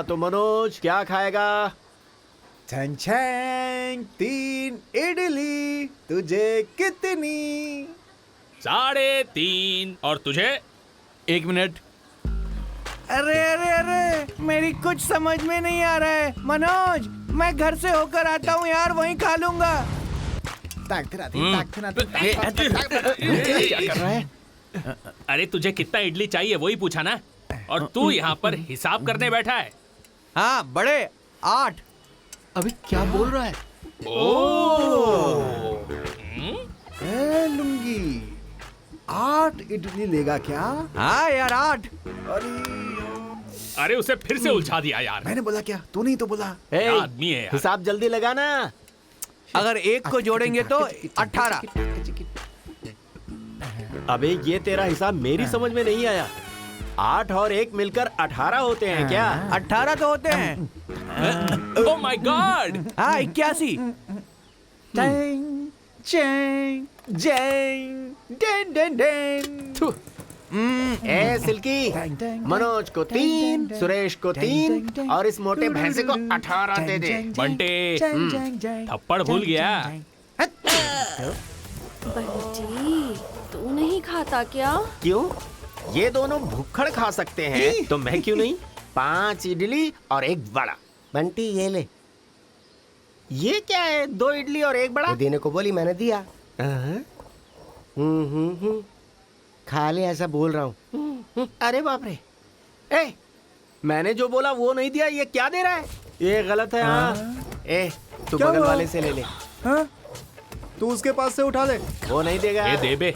तो मनोज क्या खाएगा? छन छन 3 इडली, तुझे कितनी? 3.5 और तुझे? 1 मिनट। अरे अरे अरे, मेरी कुछ समझ में नहीं आ रहा है। मनोज, मैं घर से होकर आता हूँ यार, वहीं खा लूंगा। क्या कर रहा है? अरे तुझे कितना इडली चाहिए वही पूछा ना, और तू यहाँ पर हिसाब करने बैठा है। हाँ बड़े, 8। अभी क्या बोल रहा है? ए लुंगी, 8 इडली लेगा क्या? हाँ यार 8। अरे उसे फिर से उलझा दिया यार। मैंने बोला क्या? तू नहीं तो बोला। ए, आदमी है यार। हिसाब जल्दी लगाना। अगर 1 को जोड़ेंगे तो 18। अबे ये तेरा हिसाब मेरी समझ में नहीं आया। 8 और 1 मिलकर 18 होते हैं क्या? 18 तो होते हैं। Oh my God. हाँ 81। Chang Chang जैंग Dane Dane Dane. थू। ए सिल्की, मनोज को 3, सुरेश को 3 और इस मोटे भैंसे को 18 दे दे। बंटे, थप्पड़ भूल गया। बंटी, तू नहीं खाता क्या? क्यों? ये दोनों भुक्खड़ खा सकते हैं तो मैं क्यों नहीं? 5 इडली और 1 बड़ा। बंटी ये ले। ये क्या है? 2 इडली और 1 बड़ा? वो देने को बोली, मैंने दिया। हाँ? खा ले, ऐसा बोल रहा हूँ। अरे बाप रे। ए, मैंने जो बोला वो नहीं दिया, ये क्या दे रहा है? ये गलत है। हाँ। ए, तू क्या बगल हुआ? वाले से ले ले। हाँ? तू उसके पास से उठा ले। वो नहीं देगा। ये दे बे।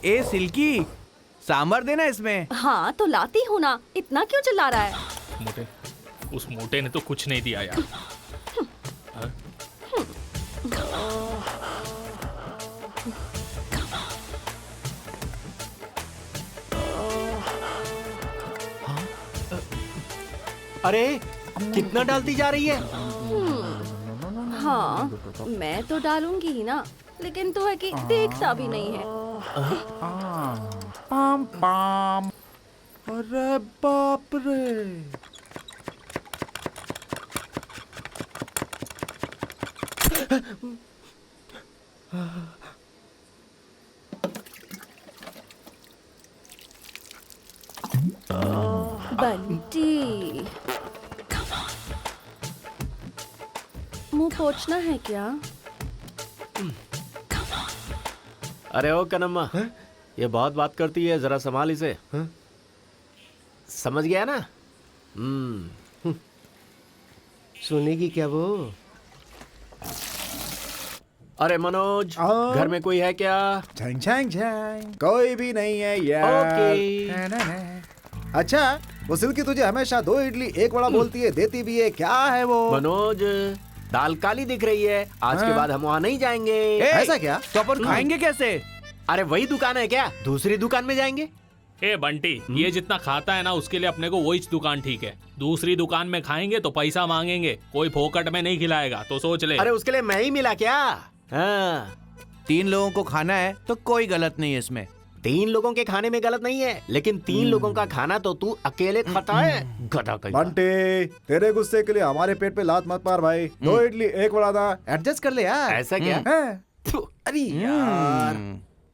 ए सिल्की, सांभर देना इसमें। हाँ तो लाती हूँ ना, इतना क्यों चिल्ला रहा है? मोटे, उस मोटे ने तो कुछ नहीं दिया यार। अरे कितना डालती जा रही है? हाँ मैं तो डालूंगी ही ना, लेकिन तो है कि देखता भी नहीं है। Palm palm. अरे बाप रे। बंटी, मुंह पोंछना है क्या? अरे ओ कनम्मा, ये बहुत बात करती है, जरा संभाल इसे। समझ गया ना? सुनेगी क्या वो? अरे मनोज, घर में कोई है क्या? छैंग छैंग छैंग, कोई भी नहीं है यार। ओके। अच्छा, वो सिल्की तुझे हमेशा 2 इडली 1 बड़ा बोलती है, देती भी है, क्या है वो? मनोज, दाल काली दिख रही है, आज के बाद हम वहाँ नहीं जाएंगे। ऐसा क्या? तो अपन खाएंगे कैसे? अरे वही दुकान है क्या? दूसरी दुकान में जाएंगे। ए बंटी, ये जितना खाता है ना उसके लिए अपने को वही दुकान ठीक है। दूसरी दुकान में खाएंगे तो पैसा मांगेंगे, कोई फोकट में नहीं खिलाएगा, तो सोच ले। अरे उसके लिए मैं ही मिला क्या? हाँ। 3 लोगों को खाना है तो कोई गलत नहीं है इसमें। 3 लोगों के खाने में गलत नहीं है, लेकिन 3 लोगों का खाना तो तू अकेले खाता है। गधा कहीं का। बंटी, तेरे गुस्से के लिए हमारे पेट पे लात मत मार भाई। 2 इडली 1 बड़ा था, एडजस्ट कर ले यार। ऐसा क्या? हैं? थू, अरे यार,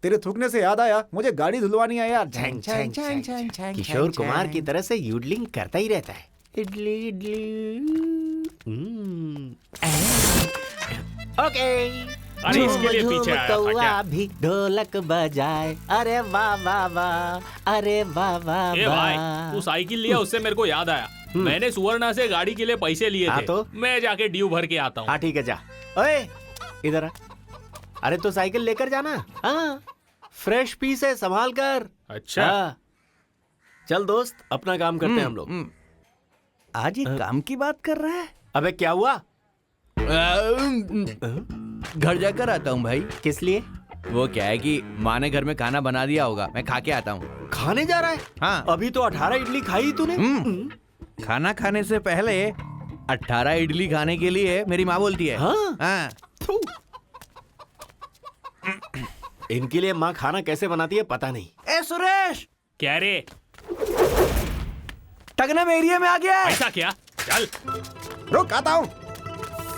तेरे थूकने से याद आया, मुझे गाड़ी धुलवानी है यार। छैंग, छैंग, छैंग, छैंग। किशोर कुमार की तरह से यूडलिंग करता ही रहता है। इडली इडली। ओके। अरे इसके लिए पीछे आया था क्या? भी ढोलक बजाए। अरे वाह वाह वाह, अरे वाह वाह ए भाई, तू साइकिल लिया उससे मेरे को याद आया, मैंने सुवर्णा से गाड़ी के लिए पैसे लिए हाँ थे। तो? मैं जाके ड्यू भर के आता हूँ। हाँ ठीक है, जा। ओए इधर आ। अरे तो साइकिल लेकर जाना। हाँ, फ्रेश पीस है, संभाल कर। अच्छा। हाँ। चल दोस्त, अपना काम करते हैं हम लोग। आज ये काम की बात कर रहा है। अबे क्या हुआ? घर जाकर आता हूँ भाई। किस लिए? वो क्या है कि माँ ने घर में खाना बना दिया होगा, मैं खा के आता हूँ। खाने जा रहा है? हाँ। अभी तो 18 इडली खाई तूने। खाना खाने से पहले 18 इडली खाने के लिए मेरी माँ बोलती है। हाँ? हाँ। थू। इनके लिए माँ खाना कैसे बनाती है पता नहीं। ए सुरेश, क्या रे? टगनम एरिया में आ गया है। ऐसा क्या? चल। रुक, आता हूँ।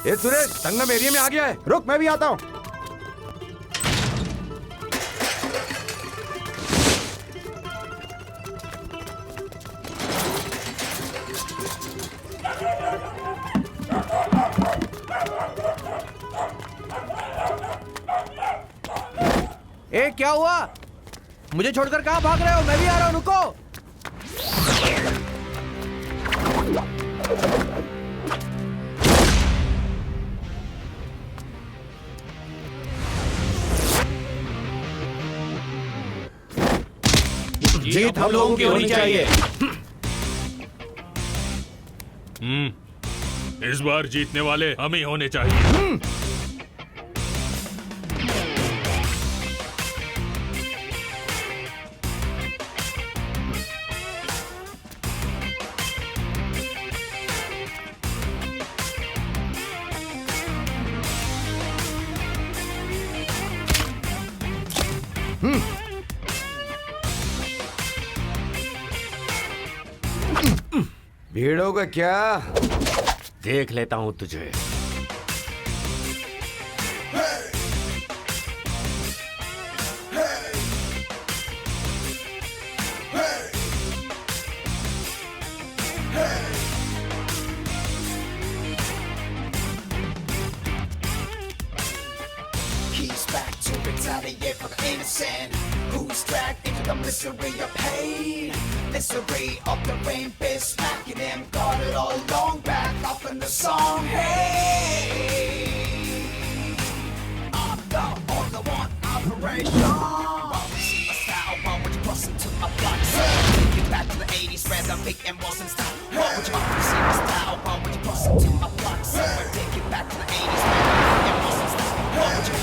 ए सुरेश, संगम एरिया में आ गया है। रुक, मैं भी आता हूँ। ए क्या हुआ? मुझे छोड़कर कहाँ भाग रहे हो? मैं भी आ रहा हूँ, रुको। जीत हम लोगों की होनी चाहिए। इस बार जीतने वाले हम ही होने चाहिए। भीड़ों का क्या? देख लेता हूं तुझे। He's back to retaliate for the innocent who's dragged into the misery of pain. Misery of the rain, bitch, smacking him. Got it all along, back up in the song. Hey, I'm the only one operation. Why would you see my style? Why would you cross into my block? So, take it back to the 80s where the big M wasn't style. Why would you see my style? Why would you cross into my block? So, take it back to the 80s where the big M wasn't style. Why would you?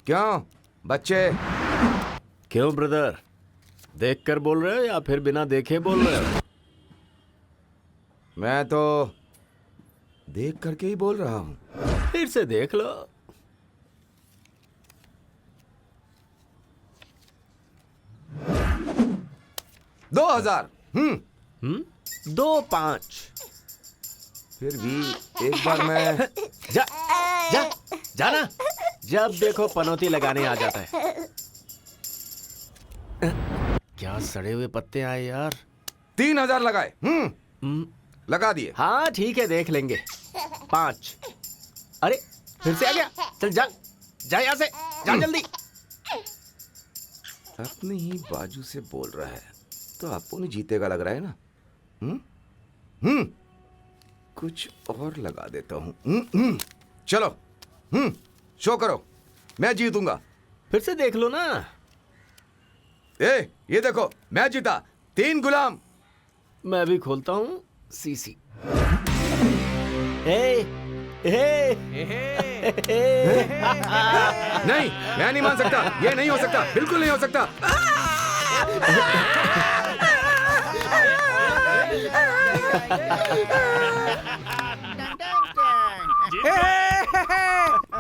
क्यों बच्चे? क्यों brother? देखकर बोल रहे हो या फिर बिना देखे बोल रहे हो? मैं तो देख करके ही बोल रहा हूँ। फिर से देख लो। दो 2000। 2-5। फिर भी एक बार मैं जा जा जाना। जब देखो पनौती लगाने आ जाता है। क्या सड़े हुए पत्ते आए यार। 3000 लगाए। लगा दिए। हाँ ठीक है, देख लेंगे। 5। अरे फिर से आ गया। चल जा जा यहाँ से, जा जल्दी। अपनी ही बाजू से बोल रहा है तो आपको नहीं जीतेगा लग रहा है ना। कुछ और लगा देता हूँ। चलो शो करो, मैं जीतूंगा। फिर से देख लो ना। ये देखो, मैं जीता। 3 गुलाम। मैं भी खोलता हूँ सीसी। हे नहीं, मैं नहीं मान सकता। ये नहीं हो सकता, बिल्कुल नहीं हो सकता।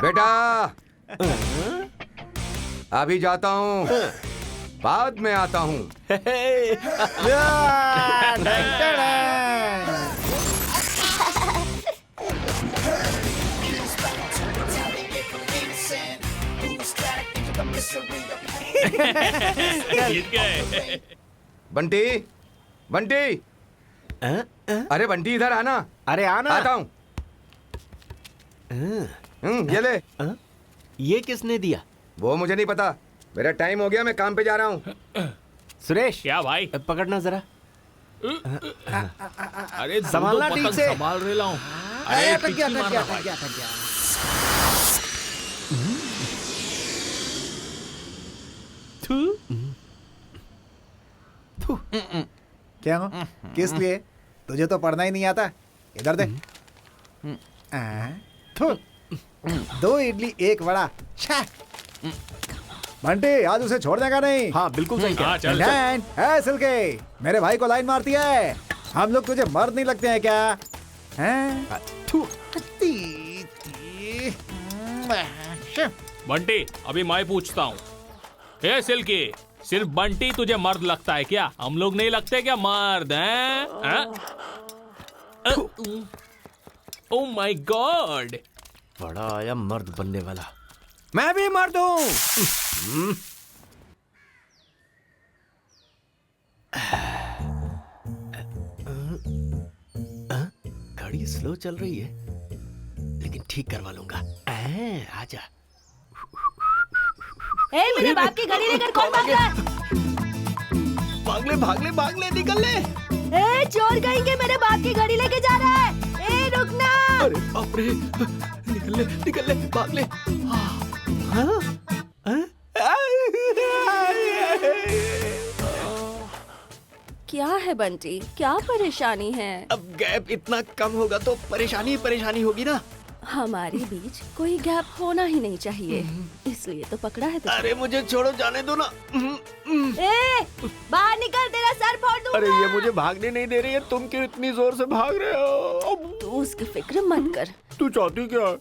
बेटा अभी जाता हूँ, बाद में आता हूँ। जीत गए। बंटी, बंटी, अरे बंटी इधर आना। अरे आना। आता हूँ। ये ले। ये किसने दिया? वो मुझे नहीं पता, मेरा टाइम हो गया, मैं काम पे जा रहा हूँ। सुरेश क्या भाई? पकड़ना जरा। अरे संभालना ठीक से। संभाल रहा हूँ। अरे अटक गया, टिक्की अटक गया, मारना अटक गया, अटक गया। क्या हो? किस लिए? तुझे तो पढ़ना ही नहीं आता। इधर दे। थू। 2 इडली 1 वड़ा। बंटी आज उसे छोड़ने का नहीं। हाँ बिल्कुल सही कहा। हाँ, चल, है सिल्के, मेरे भाई को लाइन मारती है। हम लोग तुझे मर्द नहीं लगते हैं क्या? हैं? बंटी अभी मैं पूछता हूँ, ए सिल्की, सिर्फ बंटी तुझे मर्द लगता है क्या? हम लोग नहीं लगते क्या मर्द हैं? ओह माय गॉड, बड़ा आया मर्द बनने वाला। मैं भी मर्द हूँ। घड़ी स्लो चल रही है, लेकिन ठीक करवा लूंगा। आजा। ए, मेरे बाप की घड़ी लेकर कौन भाग रहा है? भाग ले, निकल ले। ए, चोर कहेंगे, मेरे बाप की घड़ी लेके जा रहा है। ए, रुकना। अरे बाप रे, निकल ले, भाग ले। क्या है बंटी, क्या परेशानी है? अब गैप इतना कम होगा तो परेशानी होगी ना। हमारे बीच कोई गैप होना ही नहीं चाहिए, इसलिए तो पकड़ा है तुझे। अरे मुझे छोड़ो, जाने दो ना। ए, बाहर निकल, तेरा सर फोड़ दूंगा। अरे ये मुझे भागने नहीं दे रही है, तुम क्यों इतनी जोर से भाग रहे हो? तू उसकी फिक्र मत कर। तू चाहती क्या है?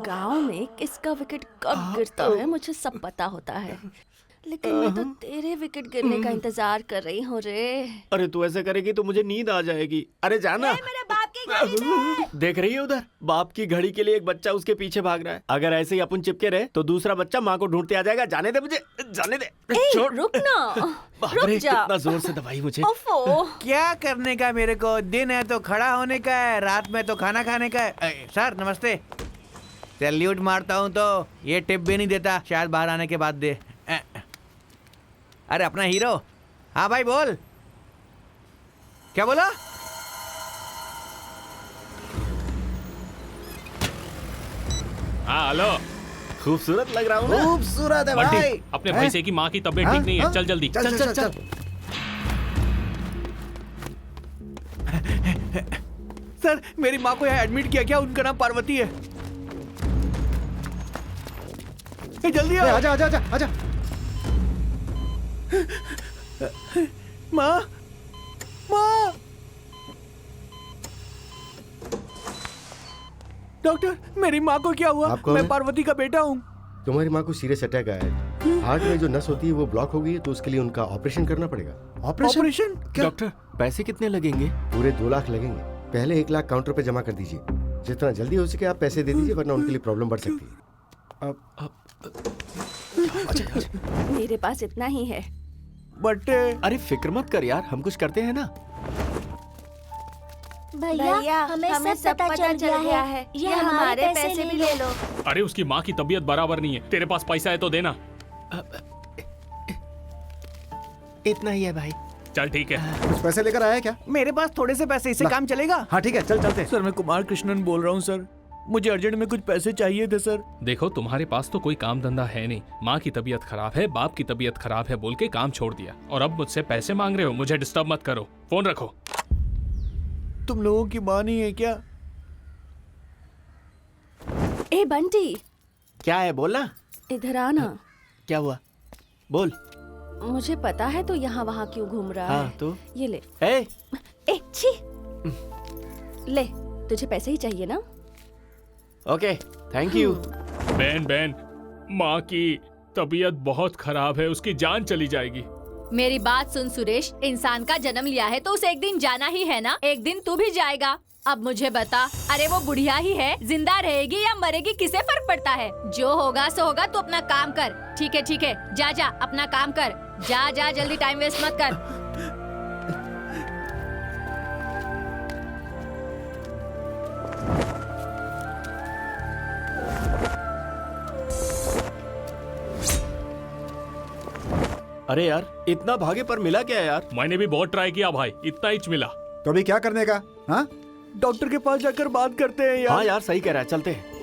गांव में किसका विकेट कब गिरता है मुझे सब पता होता है, लेकिन मैं तो तेरे विकेट गिरने का इंतजार कर रही हूँ रे। अरे तू ऐसे करेगी तो मुझे नींद आ जाएगी। अरे जाना। मेरे बाप की घड़ी दे। देख रही है उधर, बाप की घड़ी के लिए एक बच्चा उसके पीछे भाग रहा है। अगर ऐसे ही अपन चिपके रहे तो दूसरा बच्चा माँ को ढूंढते आ जाएगा। जाने दे मुझे, जाने दे। ए, छोड़। रुक ना, बाप रुक रे, जा। कितना जोर से दबाई मुझे। ओफो। क्या करने का मेरे को? दिन है तो खड़ा होने का है, रात में तो खाना खाने का है। सर नमस्ते। सैल्यूट मारता हूँ तो ये टिप भी नहीं देता, शायद बाहर आने के बाद दे। अरे अपना हीरो। हाँ भाई बोल, क्या बोला? हाँ हेलो, खूबसूरत लग रहा हूँ ना? खूबसूरत है बंटी, भाई। अपने भैंसे की माँ की तबीयत ठीक नहीं है, चल जल्दी। चल। सर मेरी माँ को यहाँ एडमिट किया क्या? उनका नाम पार्वती है। जल्दी आओ। आजा। माँ। डॉक्टर, मेरी माँ को क्या हुआ? आप कौन मैं है? पार्वती का बेटा हूँ। तुम्हारी माँ को सीरियस अटैक आया है। हार्ट में जो नस होती है वो ब्लॉक हो गई है, तो उसके लिए उनका ऑपरेशन करना पड़ेगा। ऑपरेशन? डॉक्टर, पैसे कितने लगेंगे? पूरे 2 लाख लगेंगे। पहले 1 लाख काउंटर पे जमा कर दीजिए। जितना जल्दी हो सके आप पैसे दे दीजिए, वरना उनके लिए प्रॉब्लम बढ़ सकती है। मेरे पास इतना ही है। बट अरे फिक्र मत कर यार, हम कुछ करते हैं ना। भैया, हमें सब पता चल गया है। ये हमारे पैसे भी ले लो। अरे उसकी माँ की तबीयत बराबर नहीं है, तेरे पास पैसा है तो देना। इतना ही है भाई। चल ठीक है। कुछ पैसे लेकर आया क्या? मेरे पास थोड़े से पैसे, इससे काम चलेगा? हाँ ठीक है, चल चलते। सर मैं कुमार कृष्णन बोल रहा हूँ सर, मुझे अर्जेंट में कुछ पैसे चाहिए थे सर। देखो तुम्हारे पास तो कोई काम धंधा है नहीं, माँ की तबीयत खराब है, बाप की तबीयत खराब है बोल के काम छोड़ दिया, और अब मुझसे पैसे मांग रहे हो। मुझे डिस्टर्ब मत करो, फोन रखो। तुम लोगों की माँ नहीं है क्या? ए बंटी, क्या है, बोलना। इधर आना। क्या हुआ, बोल। मुझे पता है तो यहाँ वहाँ क्यों घूम रहा हाँ, है। तो? ये ले। ए, छी। ले, तुझे पैसे ही चाहिए ना? Okay, thank you. बहन, माँ की तबीयत बहुत खराब है, उसकी जान चली जाएगी। मेरी बात सुन सुरेश, इंसान का जन्म लिया है तो उसे एक दिन जाना ही है ना। एक दिन तू भी जाएगा। अब मुझे बता, अरे वो बुढ़िया ही है, जिंदा रहेगी या मरेगी किसे फर्क पड़ता है? जो होगा सो होगा, तू अपना काम कर। ठीक है, जा अपना काम कर। जा जल्दी, टाइम वेस्ट मत कर। अरे यार, इतना भागे पर मिला क्या यार? मैंने भी बहुत ट्राई किया भाई, इतना ही मिला। तो अभी क्या करने का? हाँ, डॉक्टर के पास जाकर बात करते हैं यार। हाँ यार, सही कह रहा है, चलते हैं।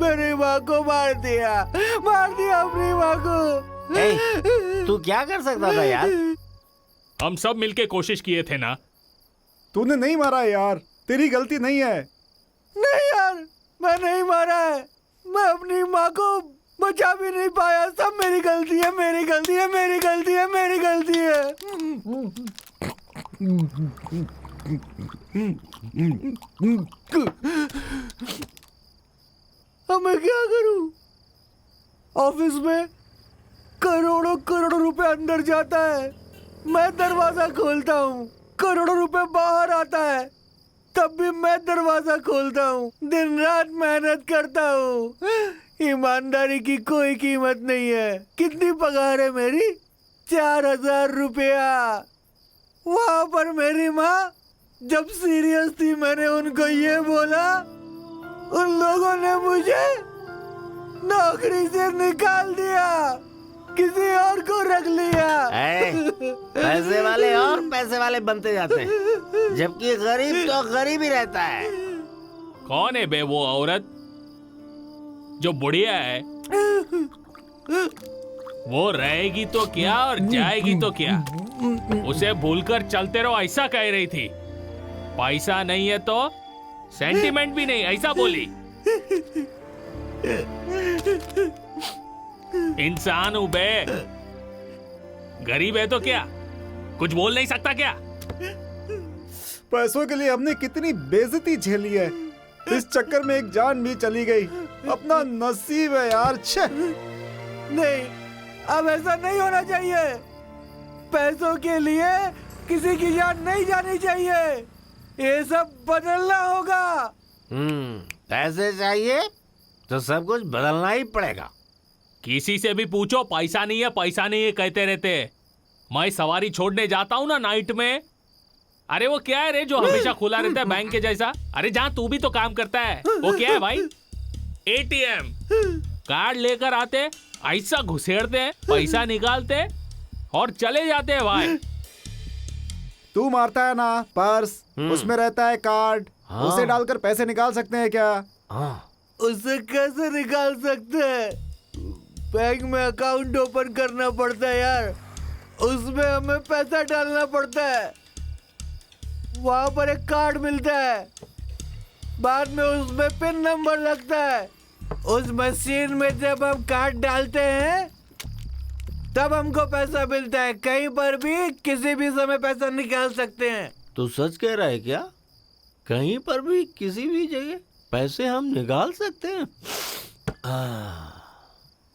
मेरी माँ को मार दिया अपनी माँ को। तू क्या कर सकता था यार? हम सब मिलके कोशिश किए थे ना। तूने नहीं मारा यार, तेरी गलती नहीं है। नहीं यार, मैं नहीं मारा है। मैं अपनी माँ को बचा भी नहीं पाया। सब मेरी गलती है, मेरी गलती है, मेरी गलती है, मेरी गलती है। अब मैं क्या करूं? ऑफिस में करोड़ों करोड़ों रुपए अंदर जाता है, मैं दरवाजा खोलता हूँ, करोड़ों रुपए बाहर आता है, तब भी मैं दरवाजा खोलता हूँ, दिन रात मेहनत करता हूँ। ईमानदारी की कोई कीमत नहीं है। कितनी पगार है मेरी? 4,000 रुपया। वहां पर मेरी माँ जब सीरियस थी, मैंने उनको ये बोला, उन लोगों ने मुझे नौकरी से निकाल दिया, किसी और को रख लिया। पैसे वाले और पैसे वाले बनते जाते हैं, जबकि गरीब तो गरीब ही रहता है। कौन है बे वो औरत जो बुढ़िया है? वो रहेगी तो क्या और जाएगी तो क्या? उसे भूलकर चलते रहो ऐसा कह रही थी। पैसा नहीं है तो सेंटिमेंट भी नहीं, ऐसा बोली। इंसान हूं बे, गरीब है तो क्या कुछ बोल नहीं सकता क्या? पैसों के लिए हमने कितनी बेइज्जती झेली है, इस चक्कर में एक जान भी चली गई। अपना नसीब है यार। छे नहीं, अब ऐसा नहीं होना चाहिए। पैसों के लिए किसी की जान नहीं जानी चाहिए। ये सब बदलना होगा। पैसे चाहिए तो सब कुछ बदलना ही पड़ेगा। किसी से भी पूछो, पैसा नहीं है, पैसा नहीं है कहते रहते। मैं सवारी छोड़ने जाता हूँ ना नाइट में, अरे वो क्या है रे जो हमेशा खुला रहता है बैंक के जैसा? अरे जहाँ तू भी तो काम करता है, वो क्या है भाई? एटीएम कार्ड लेकर आते, ऐसा घुसेड़ते हैं, पैसा निकालते और चले जाते हैं भाई। तू मारता है ना पर्स, उसमें रहता है कार्ड, उसे डालकर पैसे निकाल सकते हैं क्या? उसे कैसे निकाल सकते हैं? बैंक में अकाउंट ओपन करना पड़ता है यार, उसमें हमें पैसा डालना पड़ता है, वहां पर एक कार्ड मिलता है, बाद में उसमें पिन नंबर लगता है। उस मशीन में जब हम कार्ड डालते हैं तब हमको पैसा मिलता है। कहीं पर भी किसी भी समय पैसा निकाल सकते हैं। तू सच कह रहा है क्या? कहीं पर भी किसी भी जगह पैसे हम निकाल सकते हैं?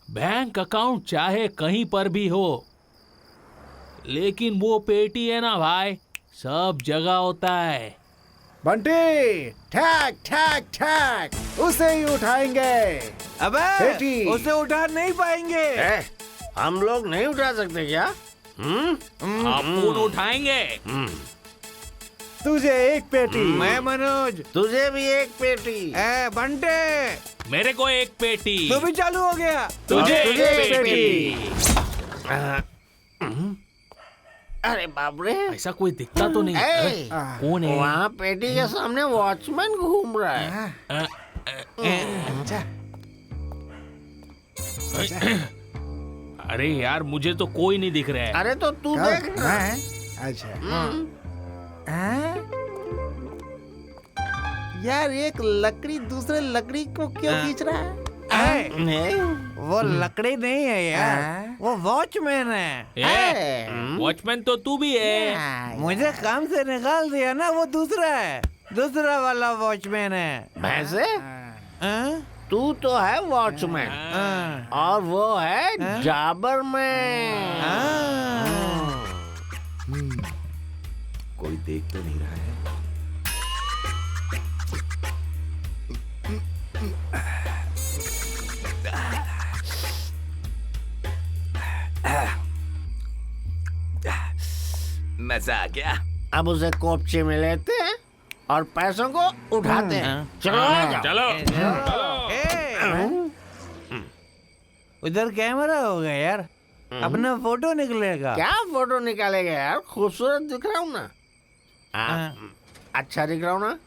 बैंक अकाउंट चाहे कहीं पर भी हो, लेकिन वो पेटी है ना भाई, सब जगह होता है। बंटी, ठैक ठैक ठैक, उसे ही उठाएंगे। अबे पेटी। उसे उठा नहीं पाएंगे। हम लोग नहीं उठा सकते क्या? अपन उठाएंगे। तुझे एक पेटी। मैं मनोज। तुझे भी एक पेटी। बंटे, मेरे को एक पेटी। तू भी चालू हो गया। तुझे तुझे एक एक पेटी। अरे बाप रे, ऐसा कोई दिखता तो नहीं। कौन है? वहाँ पेटी के सामने वॉचमैन घूम रहा है। अरे यार मुझे तो कोई नहीं दिख रहा है। अरे तो तू देख ना। अच्छा यार एक लकड़ी दूसरे लकड़ी को क्यों खींच रहा है? वो लकड़ी नहीं है यार, वो वॉचमैन है। वॉचमैन तो तू भी है। मुझे काम से निकाल दिया ना, वो दूसरा है, दूसरा वाला वॉचमैन है। भैंसे, तू तो है वॉचमैन और वो है जाबर मैन। कोई देख तो नहीं रहा है। मजा आ गया। अब उसे कोपचे में लेते हैं और पैसों को उठाते हैं। चलो आ जाओ। चलो उधर कैमरा होगा यार, अपना फोटो निकलेगा। क्या फोटो निकालेगा यार? खूबसूरत दिख रहा हूँ ना? अच्छा दिख रहा हूँ ना?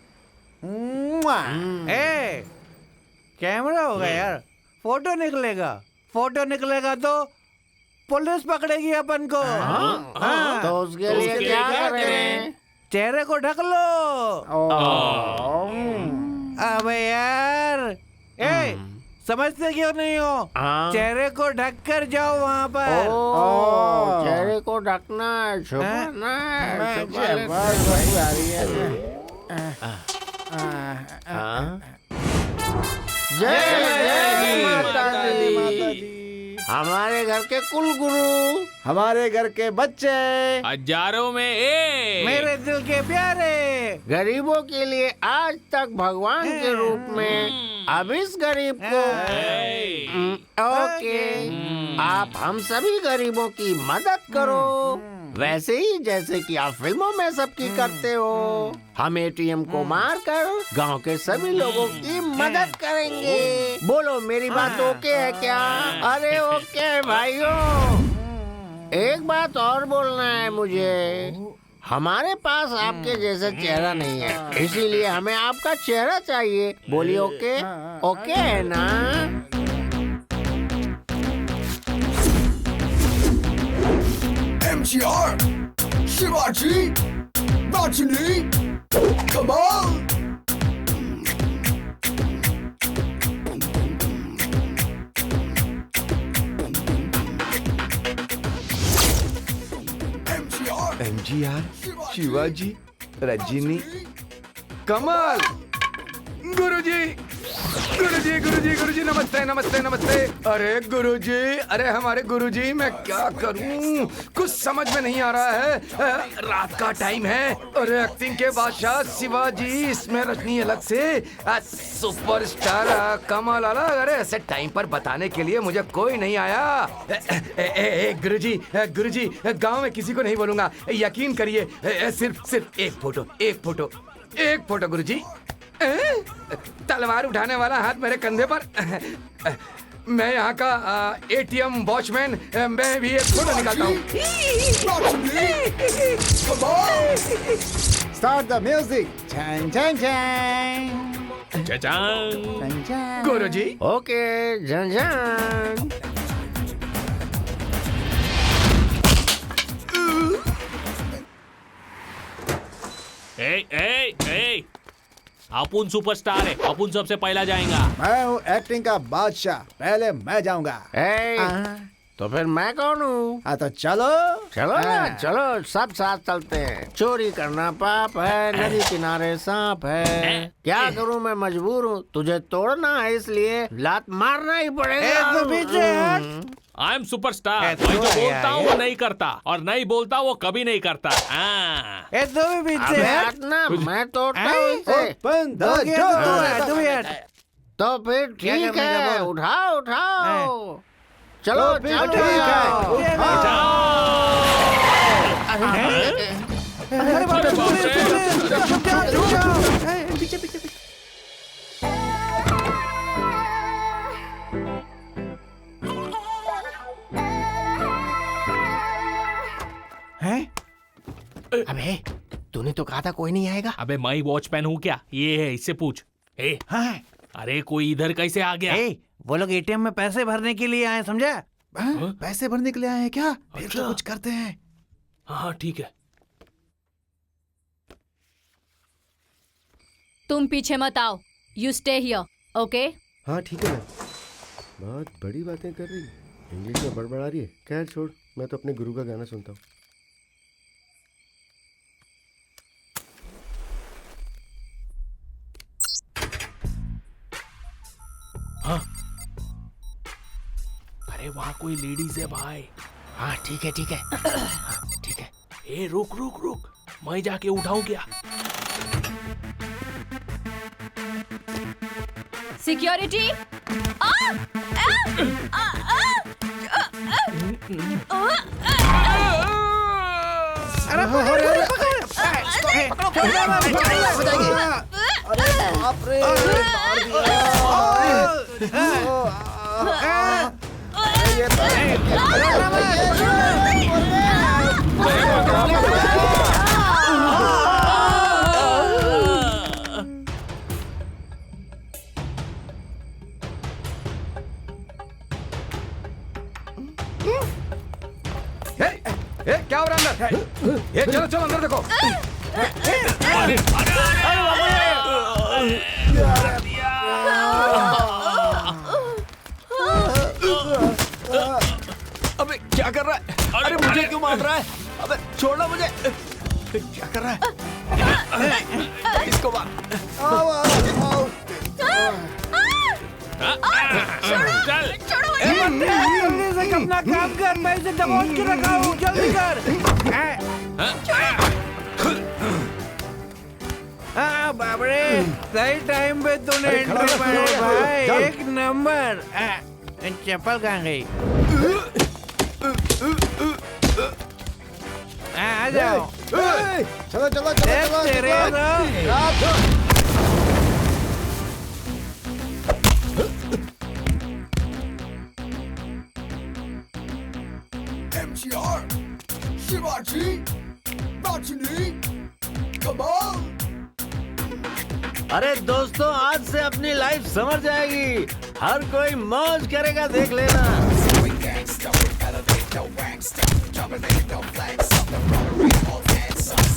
कैमरा होगा यार, फोटो निकलेगा तो पुलिस पकड़ेगी अपन को। हाँ। तो उसके लिए क्या करें? चेहरे को ढक लो। अबे यार, समझते क्यों नहीं हो? चेहरे को ढक कर जाओ वहाँ पर। चेहरे को ढकना है, छुपाना जय माता दी। हमारे घर के कुल गुरु, हमारे घर के बच्चे, हजारों में एक, मेरे दिल के प्यारे, गरीबों के लिए आज तक भगवान के रूप में, अब इस गरीब को ओके, आप हम सभी गरीबों की मदद करो, वैसे ही जैसे कि आप फिल्मों में सबकी करते हो। हम एटीएम को मारकर गांव के सभी लोगों की मदद करेंगे। बोलो मेरी बात ओके है क्या? अरे ओके भाइयों, एक बात और बोलना है मुझे। हमारे पास आपके जैसा चेहरा नहीं है, इसीलिए हमें आपका चेहरा चाहिए। बोलिए ओके? ओके है ना? MGR, Shivaji, Rajini, Kamal. MGR, Shivaji, Rajni, कमाल। गुरुजी नमस्ते। अरे गुरुजी, अरे हमारे गुरुजी, मैं क्या करूं, कुछ समझ में नहीं आ रहा है। रात का टाइम है। अरे एक्टिंग के बादशाह शिवाजी, इसमें रजनी अलग से सुपरस्टार कमाल अलग। अरे ऐसे टाइम पर बताने के लिए मुझे कोई नहीं आया। गुरुजी, गांव में किसी को नहीं बोलूंगा, यकीन करिए। सिर्फ एक फोटो गुरुजी। तलवार उठाने वाला हाथ मेरे कंधे पर। मैं यहाँ का एटीएम वॉचमैन, मैं भी एक फोटो निकालता हूँ। Start the music. गुरुजी ओके, झंझन। ए, अपुन सुपरस्टार है, अपुन सबसे पहला जाएगा। मैं हूँ एक्टिंग का बादशाह, पहले मैं जाऊंगा। तो फिर मैं कौन हूँ? हाँ तो चलो ना, चलो सब साथ चलते हैं। चोरी करना पाप है, नदी किनारे सांप है। क्या करूँ, मैं मजबूर हूँ। तुझे तोड़ना है इसलिए लात मारना ही पड़ेगा। I am superstar. मैं जो बोलता हूँ वो नहीं करता, और नहीं बोलता वो कभी नहीं करता। मैं तोड़ता हूँ इसे। तो फिर ठीक है, उठाओ। चलो अबे तूने तो कहा था कोई नहीं आएगा। अबे मैं वॉचमैन हूँ क्या? ये है, इससे पूछ। अरे कोई इधर कैसे आ गया? वो लोग एटीएम में पैसे भरने के लिए आए, समझा? पैसे भरने के लिए आए हैं क्या? फिर तो कुछ करते हैं। हाँ ठीक है। तुम पीछे मत आओ, यू स्टे हियर, ओके? हाँ ठीक है मैम। बहुत बड़ी बातें कर रही है, इंग्लिश में बड़बड़ा रही है। खैर छोड़, मैं तो अपने गुरु का गाना सुनता हूँ। हाँ? अरे वहाँ कोई लेडीज है भाई। हाँ ठीक है। हाँ, ठीक है। ए रुक, मैं जाके उठाऊं क्या? सिक्योरिटी, देखो। अबे क्या कर रहा है? अरे मुझे क्यों मार रहा है? अबे छोड़ो मुझे। क्या कर रहा है? इसको मार। चल जल्दी से अपना काम कर, मैं इसे दबोच के रखा हूँ, जल्दी कर। बाबरे, सही टाइम पे तूने एंट्री मारी भाई, एक नंबर। चप्पल कहाँ गई? आ जाओ। चलो चलो चलो तेरे MGR, Shivaji, Rajini, Kamal. अरे दोस्तों, आज से अपनी लाइफ समझ जाएगी। हर कोई मौज करेगा, देख लेना। We gangsta, we elevate no gangsta, dominate no flags of the rotary, all hands us.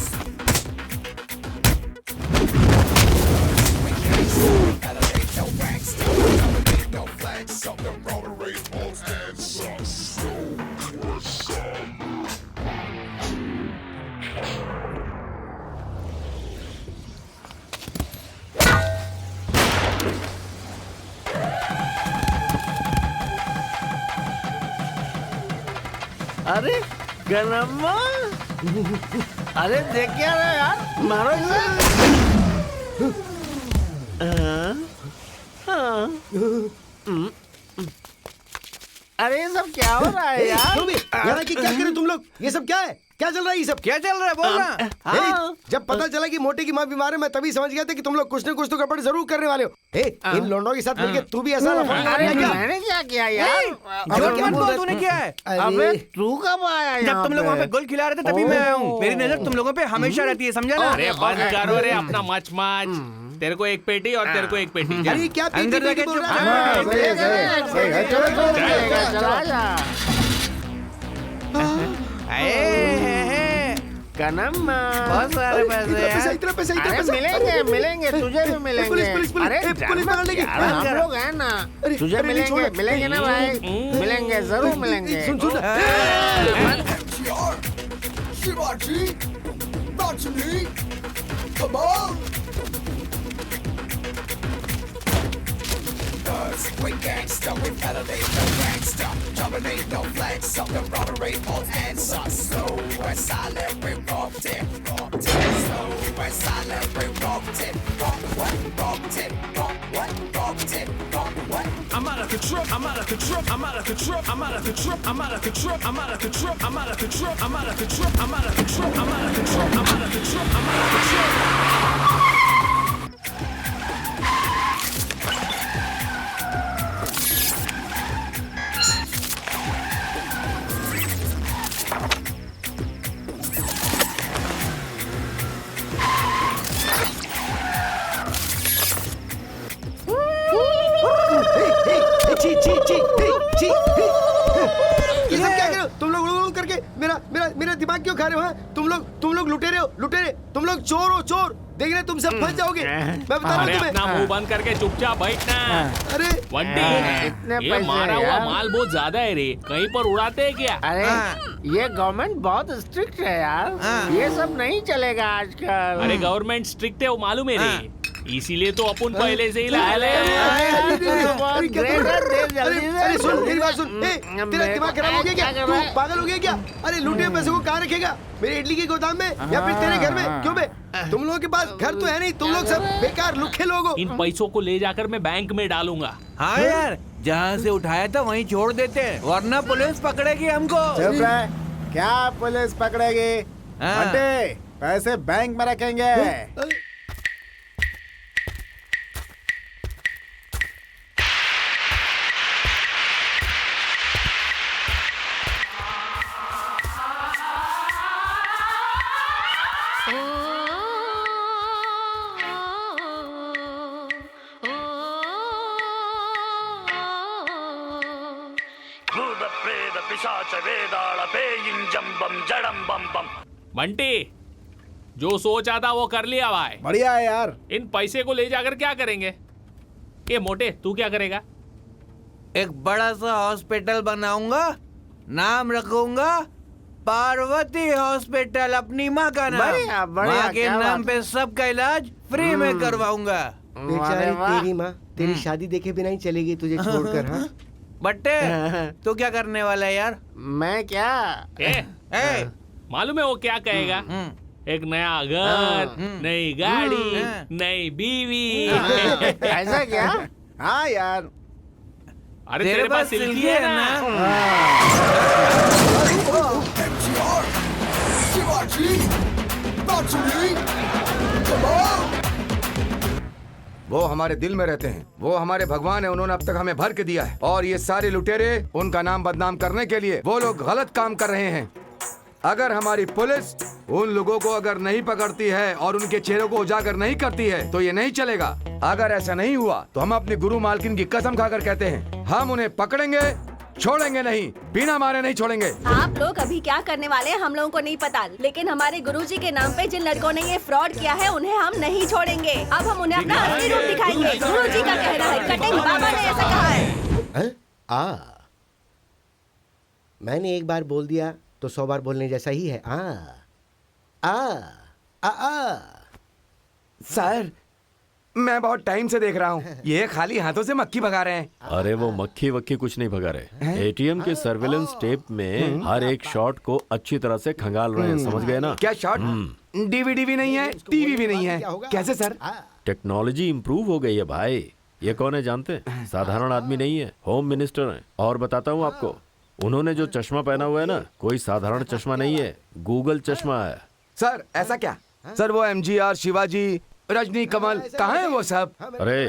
We gangsta, we elevate no gangsta, dominate no flags of the rotary, all hands us. अरे गनम्मा, अरे देख क्या रहा है यार, मारो इसे। अरे ये सब क्या हो रहा है यार? यहाँ की क्या करें तुम लोग? ये सब क्या है? क्या चल रहा है? ये सब क्या चल रहा है? बोल ना। जब पता चला कि मोटे की माँ बीमार है, मैं तभी समझ गया था कि तुम लोग कुछ न कुछ तो गड़बड़ जरूर करने वाले हो। इन लोंडों के साथ मिलकर तू भी ऐसा अरे मैंने क्या किया यार? तूने क्या है? अबे तू कब आया? जब तुम लोग वहाँ पे गोल खिला रहे थे तभी मैं आया हूँ। मेरी नजर तुम लोगों पे हमेशा रहती है, समझा ना? अरे बंद करो रे अपना मच मच। तेरे को एक पेटी और तेरे को एक पेटी। जा। अरे क्या अंदर जाके कनम्मा, बहुत सारे पैसे। इतना पैसा अरे मिलेंगे मिलेंगे, तुझे भी मिलेंगे। पुलिस अरे पुलिस पकड़ लेगी। हम लोग हैं ना, तुझे मिलेंगे, मिलेंगे ना भाई, मिलेंगे, जरूर मिलेंगे। सुन सुन MGR, Shivaji, Rajini, Kamal. We gangsta, we elevate no gangsta, dominate no flags of the rotary, all hands are slow and silent, we rocked it, slow and silent, we rocked it, rocked it, rocked it. I'm out of control, I'm out of control, I'm out of control, I'm out of control, I'm out of control, I'm out of control, I'm out of control, I'm out of control, I'm out of control, I'm out of control, I'm out of control, I'm out of control. ये सब क्या कर रहे हो? तुम लोग उड़ करके मेरा मेरा मेरा दिमाग क्यों खा रहे हो? तुम लोग लुटेरे हो, लुटेरे। तुम लोग चोर हो, चोर। देख रहे तुम सब फंस जाओगे। मैं बता रहा हूँ अरे तुम्हें। अपना मुंह बंद करके चुपचाप बैठना। अरे वंटी, इतने ये पैसे मारा हुआ यार। माल बहुत ज्यादा है रे, कहीं पर उड़ाते हैं क्या? अरे ये गवर्नमेंट बहुत स्ट्रिक्ट है यार, ये सब नहीं चलेगा आजकल। अरे गवर्नमेंट स्ट्रिक्ट है वो मालूम है रे, इसीलिए तो अपन पहले से ही लाए ले। अरे सुन मेरी बात सुन। तेरा दिमाग खराब हो गया क्या? तू पागल हो गया क्या? अरे लूटे पैसे को कहाँ रखेगा? मेरे इडली की गोदाम में या फिर तेरे घर में? क्यों बे? तुम लोगों के पास घर तो है नहीं, तुम लोग सब बेकार लुखे लोग हो। इन पैसों को ले जाकर मैं बैंक में डालूंगा। हाँ यार, जहाँ से उठाया था वहीं छोड़ देते हैं, वरना पुलिस पकड़ेगी हमको। चुप रहे, क्या पुलिस पकड़ेगी? बंटे, पैसे बैंक में रखेंगे। बंटी, जो सोचा था वो कर लिया भाई। बढ़िया है यार। इन पैसे को ले जाकर क्या करेंगे? ये मोटे तू क्या करेगा? एक बड़ा सा हॉस्पिटल बनाऊंगा, नाम रखूंगा पार्वती हॉस्पिटल, अपनी माँ का नाम। बढ़िया, बढ़िया, माँ के क्या नाम बात। पे सबका इलाज फ्री में करवाऊंगा। बेचारी अरे वाह। तेरी माँ तेरी शादी देखे बिना ही चलेगी तुझे छोड़कर। हाँ बट्टे तू क्या करने वाला है यार? मैं क्या? ए, मालूम है वो क्या कहेगा? एक नया घर, नई गाड़ी, नई बीवी। ऐसा क्या? हाँ यार। अरे तेरे पास सिल्की है ना? MTR, शिवाजी, बाचुरी, कमाल। वो हमारे दिल में रहते हैं, वो हमारे भगवान है, उन्होंने अब तक हमें भर के दिया है। और ये सारे लुटेरे उनका नाम बदनाम करने के लिए वो लोग गलत काम कर रहे हैं। अगर हमारी पुलिस उन लोगों को अगर नहीं पकड़ती है और उनके चेहरों को उजागर नहीं करती है तो ये नहीं चलेगा। अगर ऐसा नहीं हुआ तो हम अपनी गुरु मालकिन की कसम खाकर कहते हैं, हम उन्हें पकड़ेंगे, छोड़ेंगे नहीं, बिना मारे नहीं छोड़ेंगे। आप लोग अभी क्या करने वाले हैं हम लोगों को नहीं पता, लेकिन हमारे गुरुजी के नाम पे जिन लड़कों ने ये फ्रॉड किया है उन्हें हम नहीं छोड़ेंगे। अब हम उन्हें अपना असली रूप दिखाएंगे। गुरुजी का कहना है, कटिंग बाबा ने ऐसा कहा है। मैंने एक बार बोल दिया तो 100 बार बोलने जैसा ही है। सर, मैं बहुत टाइम से देख रहा हूँ, ये खाली हाथों से मक्खी भगा रहे हैं। अरे वो मक्खी वक्खी कुछ नहीं भगा रहे। एटीएम के सर्वेलेंस टेप में हर एक शॉट को अच्छी तरह से खंगाल रहे हैं, समझ गए ना? क्या शॉट? डीवीडी भी नहीं है, टीवी भी नहीं है, कैसे सर? टेक्नोलॉजी इम्प्रूव हो गई है भाई। ये कौन है जानते हैं? साधारण आदमी नहीं है, होम मिनिस्टर हैं। और बताता हूँ आपको, उन्होंने जो चश्मा पहना हुआ है ना, कोई साधारण चश्मा नहीं है, गूगल चश्मा है। सर ऐसा क्या? सर वो MGR, शिवाजी, रजनी, कमल कहाँ है वो सब? अरे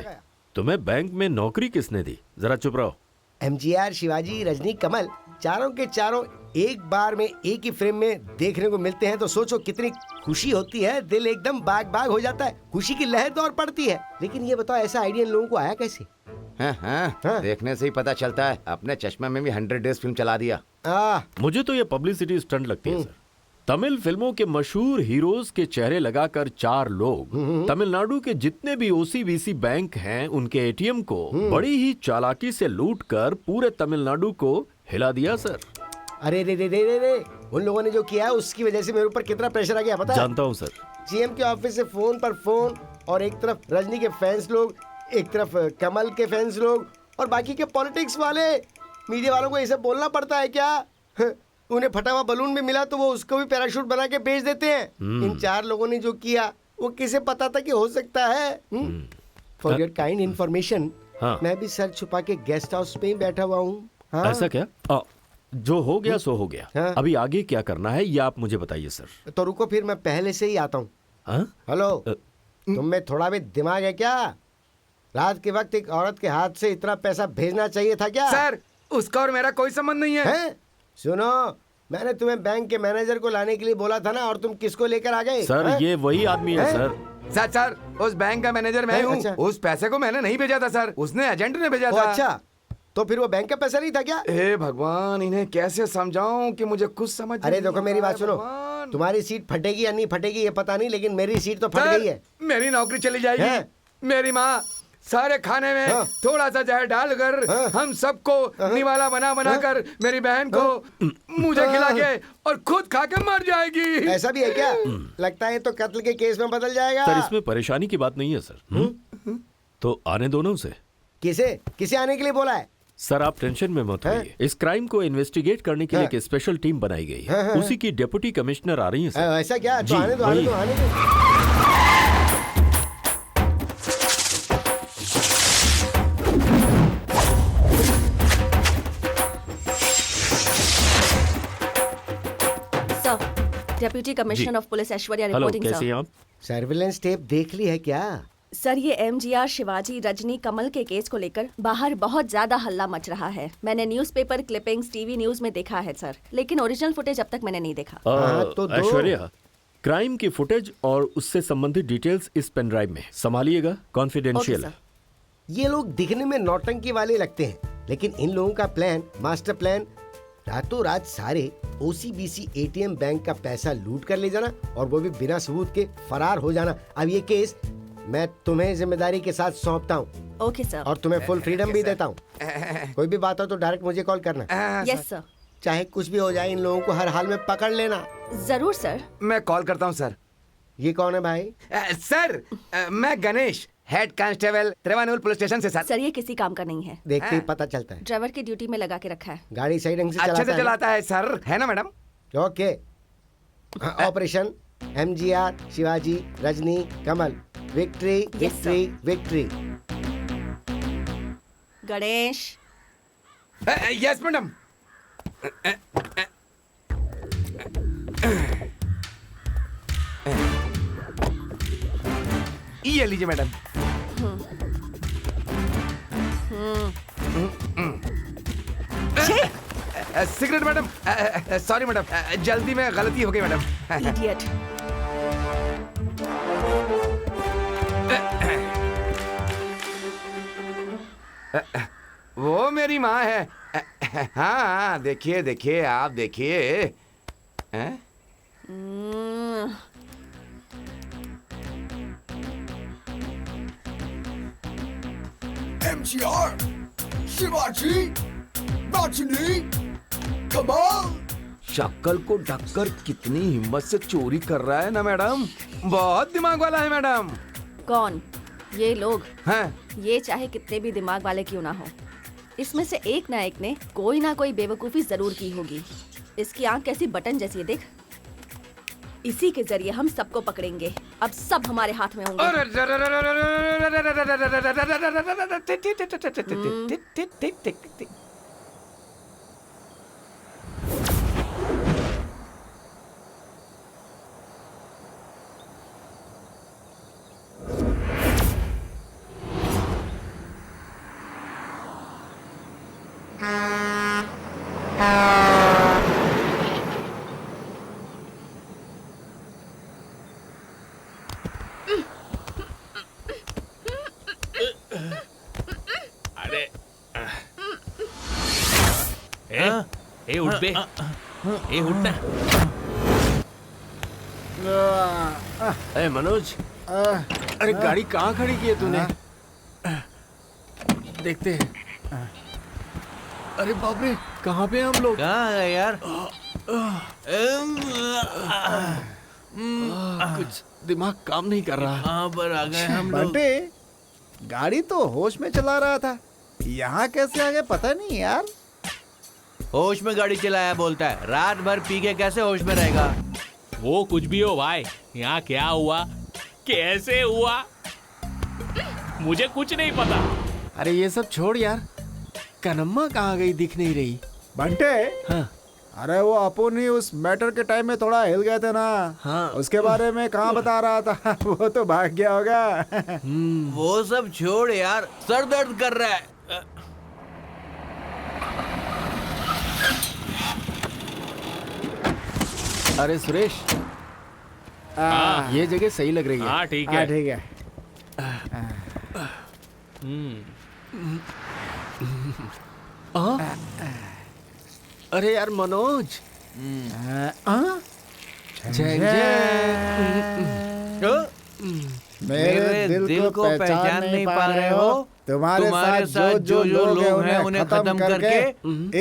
तुम्हें बैंक में नौकरी किसने दी? जरा चुप रहो। MGR, शिवाजी, रजनी, कमल चारों के चारों एक बार में एक ही फ्रेम में देखने को मिलते हैं तो सोचो कितनी खुशी होती है। दिल एकदम बाग बाग हो जाता है, खुशी की लहर दौड़ पड़ती है। लेकिन ये बताओ ऐसा आइडिया इन लोगों को आया कैसे? हाँ, देखने से ही पता चलता है। अपने चश्मे में भी 100 डेज फिल्म चला दिया। मुझे तो ये पब्लिसिटी स्टंट लगती है सर। तमिल फिल्मों के मशहूर हीरोज के चेहरे लगाकर 4 लोग तमिलनाडु के जितने भी OCBC बैंक हैं उनके ATM को बड़ी ही चालाकी से लूटकर पूरे तमिलनाडु को हिला दिया सर। अरे रे रे रे रे रे, उन लोगों ने जो किया है उसकी वजह से मेरे ऊपर कितना प्रेशर आ गया पता है? जानता हूँ सर। GM के ऑफिस से फोन पर फोन, और एक तरफ रजनी के फैंस लोग, एक तरफ कमल के फैंस लोग, और बाकी के पॉलिटिक्स वाले। मीडिया वालों को ये सब बोलना पड़ता है क्या? उन्हें फटा हुआ बलून भी मिला तो वो उसको भी पैराशूट बना के बेच देते हैं। इन 4 लोगों ने जो किया वो किसे पता था कि हो सकता है? फॉर योर काइंड इन्फॉर्मेशन, मैं भी सर छुपा के गेस्ट हाउस में ही बैठा हुआ हूँ। ऐसा क्या? जो हो गया सो हो गया। अभी आगे क्या करना है ये आप मुझे बताइए सर। तो रुको फिर, मैं पहले से ही आता हूँ। हेलो, तुम में थोड़ा भी दिमाग है क्या? रात के वक्त एक औरत के हाथ से इतना पैसा भेजना चाहिए था क्या? सर उसका और मेरा कोई संबंध नहीं है। सुनो, मैंने तुम्हें बैंक के मैनेजर को लाने के लिए बोला था ना, और तुम किसको लेकर आ गए? सर ये वही आदमी है सर। सर उस बैंक का मैनेजर मैं हूँ। अच्छा। उस पैसे को मैंने नहीं भेजा था सर, उसने एजेंट ने भेजा था। अच्छा, तो फिर वो बैंक का पैसा नहीं था क्या? हे भगवान, इन्हें कैसे समझाऊं कि मुझे कुछ समझ। अरे देखो मेरी बात सुनो, तुम्हारी सीट फटेगी या नहीं फटेगी ये पता नहीं, लेकिन मेरी सीट तो फट गई है। मेरी नौकरी चली जाएगी। मेरी माँ सारे खाने में थोड़ा सा जहर डालकर हम सबको निवाला बना कर मेरी बहन को मुझे खिला के और खुद खा के मर जाएगी। ऐसा भी है क्या? लगता है तो कत्ल के केस में बदल जाएगा। सर इसमें परेशानी की बात नहीं है सर। तो आने दो ना उसे। किसे आने के लिए बोला है? सर आप टेंशन में मत होइए। इस क्राइम को इन्वेस्टिगेट करने के लिए एक स्पेशल टीम बनाई गई है। उसी की डेप्यूटी कमिश्नर आ रही है सर। ऐसा क्या? जी, आने दो। Deputy commissioner of police Aishwarya hello, reporting कैसे हैं सर। आप? सर्विलेंस टेप देख ली है क्या? सर ये MGR, शिवाजी, रजनी, कमल के केस को लेकर बाहर बहुत ज्यादा हल्ला मच रहा है। मैंने न्यूज़पेपर क्लिपिंग्स, टीवी न्यूज में देखा है सर, लेकिन ओरिजिनल फुटेज अब तक मैंने नहीं देखा। तो ऐश्वर्या, क्राइम की फुटेज और उससे संबंधित डिटेल्स इस पेन ड्राइव में संभालिएगा, कॉन्फिडेंशियल है। ये लोग दिखने में नौटंकी वाले लगते हैं, लेकिन इन लोगों का प्लान, मास्टर प्लान रातों रात सारे ओसीबीसी एटीएम बैंक का पैसा लूट कर ले जाना और वो भी बिना सबूत के फरार हो जाना। अब ये केस मैं तुम्हें जिम्मेदारी के साथ सौंपता हूँ। Okay sir. और तुम्हें फुल फ्रीडम भी देता हूँ। कोई भी बात हो तो डायरेक्ट मुझे कॉल करना। Yes sir. चाहे कुछ भी हो जाए, इन लोगों को हर हाल में पकड़ लेना। जरूर सर। मैं कॉल करता हूँ सर। ये कौन है भाई? सर मैं गणेश, हेड कांस्टेबल त्रिवानुल पुलिस स्टेशन से। सर ये किसी काम का नहीं है। देखते ही पता चलता है। ड्राइवर की ड्यूटी में लगा के रखा है। गाड़ी सही ढंग से अच्छे से है। चलाता है सर, है ना madam? Okay. Operation MGR, Shivaji, Rajini, Kamal, victory victory victory. Ganesh. Yes madam. ये लीजिए madam. Cigarette madam. Sorry madam, जल्दी में गलती हो गई मैडम। इडियट। वो मेरी माँ है। हाँ देखिए देखिए, आप देखिए। MGR, शिवाजी, रजनी, कमाल। शक्ल को ढककर कितनी हिम्मत से चोरी कर रहा है ना मैडम। बहुत दिमाग वाला है मैडम। कौन? ये लोग हैं? ये चाहे कितने भी दिमाग वाले क्यों ना हो, इसमें से एक ना एक ने कोई ना कोई बेवकूफी जरूर की होगी। इसकी आंख कैसी बटन जैसी है, देख। इसी के जरिए हम सबको पकड़ेंगे। अब सब हमारे हाथ में होंगे। ए उठ बे। ए उठ ना। अरे मनोज, अरे गाड़ी कहाँ खड़ी की है तूने? देखते हैं। अरे बाप रे, कहाँ पे हैं हम लोग? कहाँ गए यार? कुछ दिमाग काम नहीं कर रहा। कहाँ पर आ गए हम लोग? बंटे, गाड़ी तो होश में चला रहा था, यहाँ कैसे आ गए पता नहीं यार। होश में गाड़ी चलाया बोलता है, रात भर पी के कैसे होश में रहेगा? वो कुछ भी हो भाई, यहाँ क्या हुआ, कैसे हुआ, मुझे कुछ नहीं पता। अरे ये सब छोड़ यार, कनम्मा कहाँ गई, दिख नहीं रही। बंटे, हाँ। अरे वो अपन ही उस मैटर के टाइम में थोड़ा हिल गए थे ना। हाँ। उसके बारे में कहाँ बता रहा था। वो तो भाग गया होगा। वो सब छोड़ यार, सर दर्द कर रहा है। अरे सुरेश, ये जगह सही लग रही है। हाँ ठीक है। ठीक है। अरे यार मनोज, जय जय। मेरे दिल को पहचान नहीं पा रहे हो? तुम्हारे साथ जो लोग हैं उन्हें खत्म करके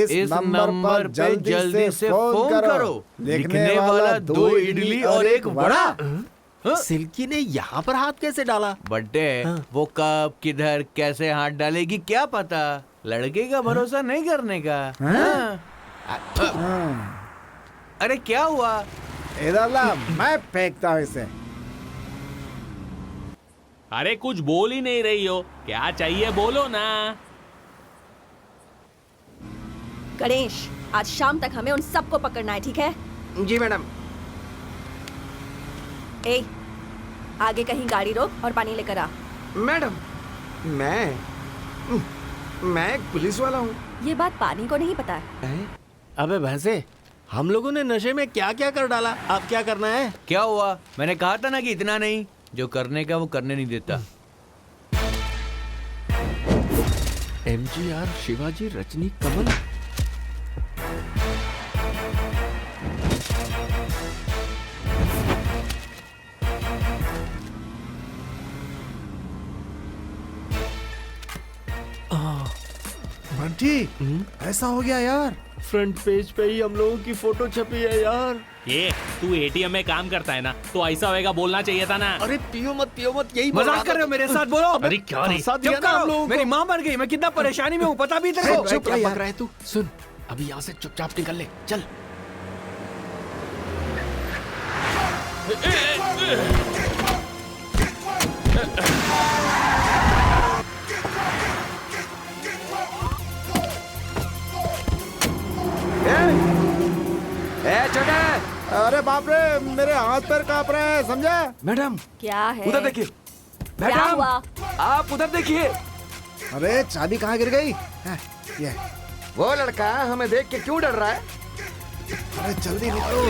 इस नंबर पे जल्दी से फोन करो। लिखने वाला 2 इडली और 1 वड़ा। सिल्की ने यहाँ पर हाथ कैसे डाला? बड्डे, वो कब किधर कैसे हाथ डालेगी क्या पता। लड़के का भरोसा नहीं करने का। अरे क्या हुआ? इधर ला, मैं फेंकता हूँ इसे। अरे कुछ बोल ही नहीं रही हो, क्या चाहिए बोलो ना। गणेश, आज शाम तक हमें उन सबको पकड़ना है, ठीक है? जी मैडम। ए, आगे कहीं गाड़ी रोक और पानी लेकर आ। मैडम, मैं एक पुलिस वाला हूँ। ये बात पानी को नहीं पता है। अबे भैंसे, हम लोगों ने नशे में क्या क्या कर डाला, अब क्या करना है? क्या हुआ? मैंने कहा था ना कि इतना नहीं, जो करने का वो करने नहीं देता। MGR, शिवाजी, रजनी, कमल। बंटी ऐसा हो गया यार। फ्रंट पेज पे ही हम लोगों की फोटो छपी है यार। ये तू एटीएम में काम करता है ना, तो ऐसा होएगा बोलना चाहिए था ना। अरे पियो मत यही मजाक कर रहे हो मेरे साथ? बोलो। अरे क्या रे? फंसा दिया चुप ना हम करो, लोगों मेरी को। माँ मर गई, मैं कितना परेशानी में हूँ पता भी तेरे को। चुप क्या बक रहा है तू? सुन, अभी यहाँ से चुपचाप निकल ले, चल। ए छोटे, अरे बाप रे, मेरे हाथ पैर कांप रहे हैं, समझा? मैडम क्या है? उधर देखिए। क्या मैडम हुआ? आप उधर देखिए। अरे चाबी कहाँ गिर गई? ये वो लड़का हमें देख के क्यों डर रहा है? अरे जल्दी निकलो।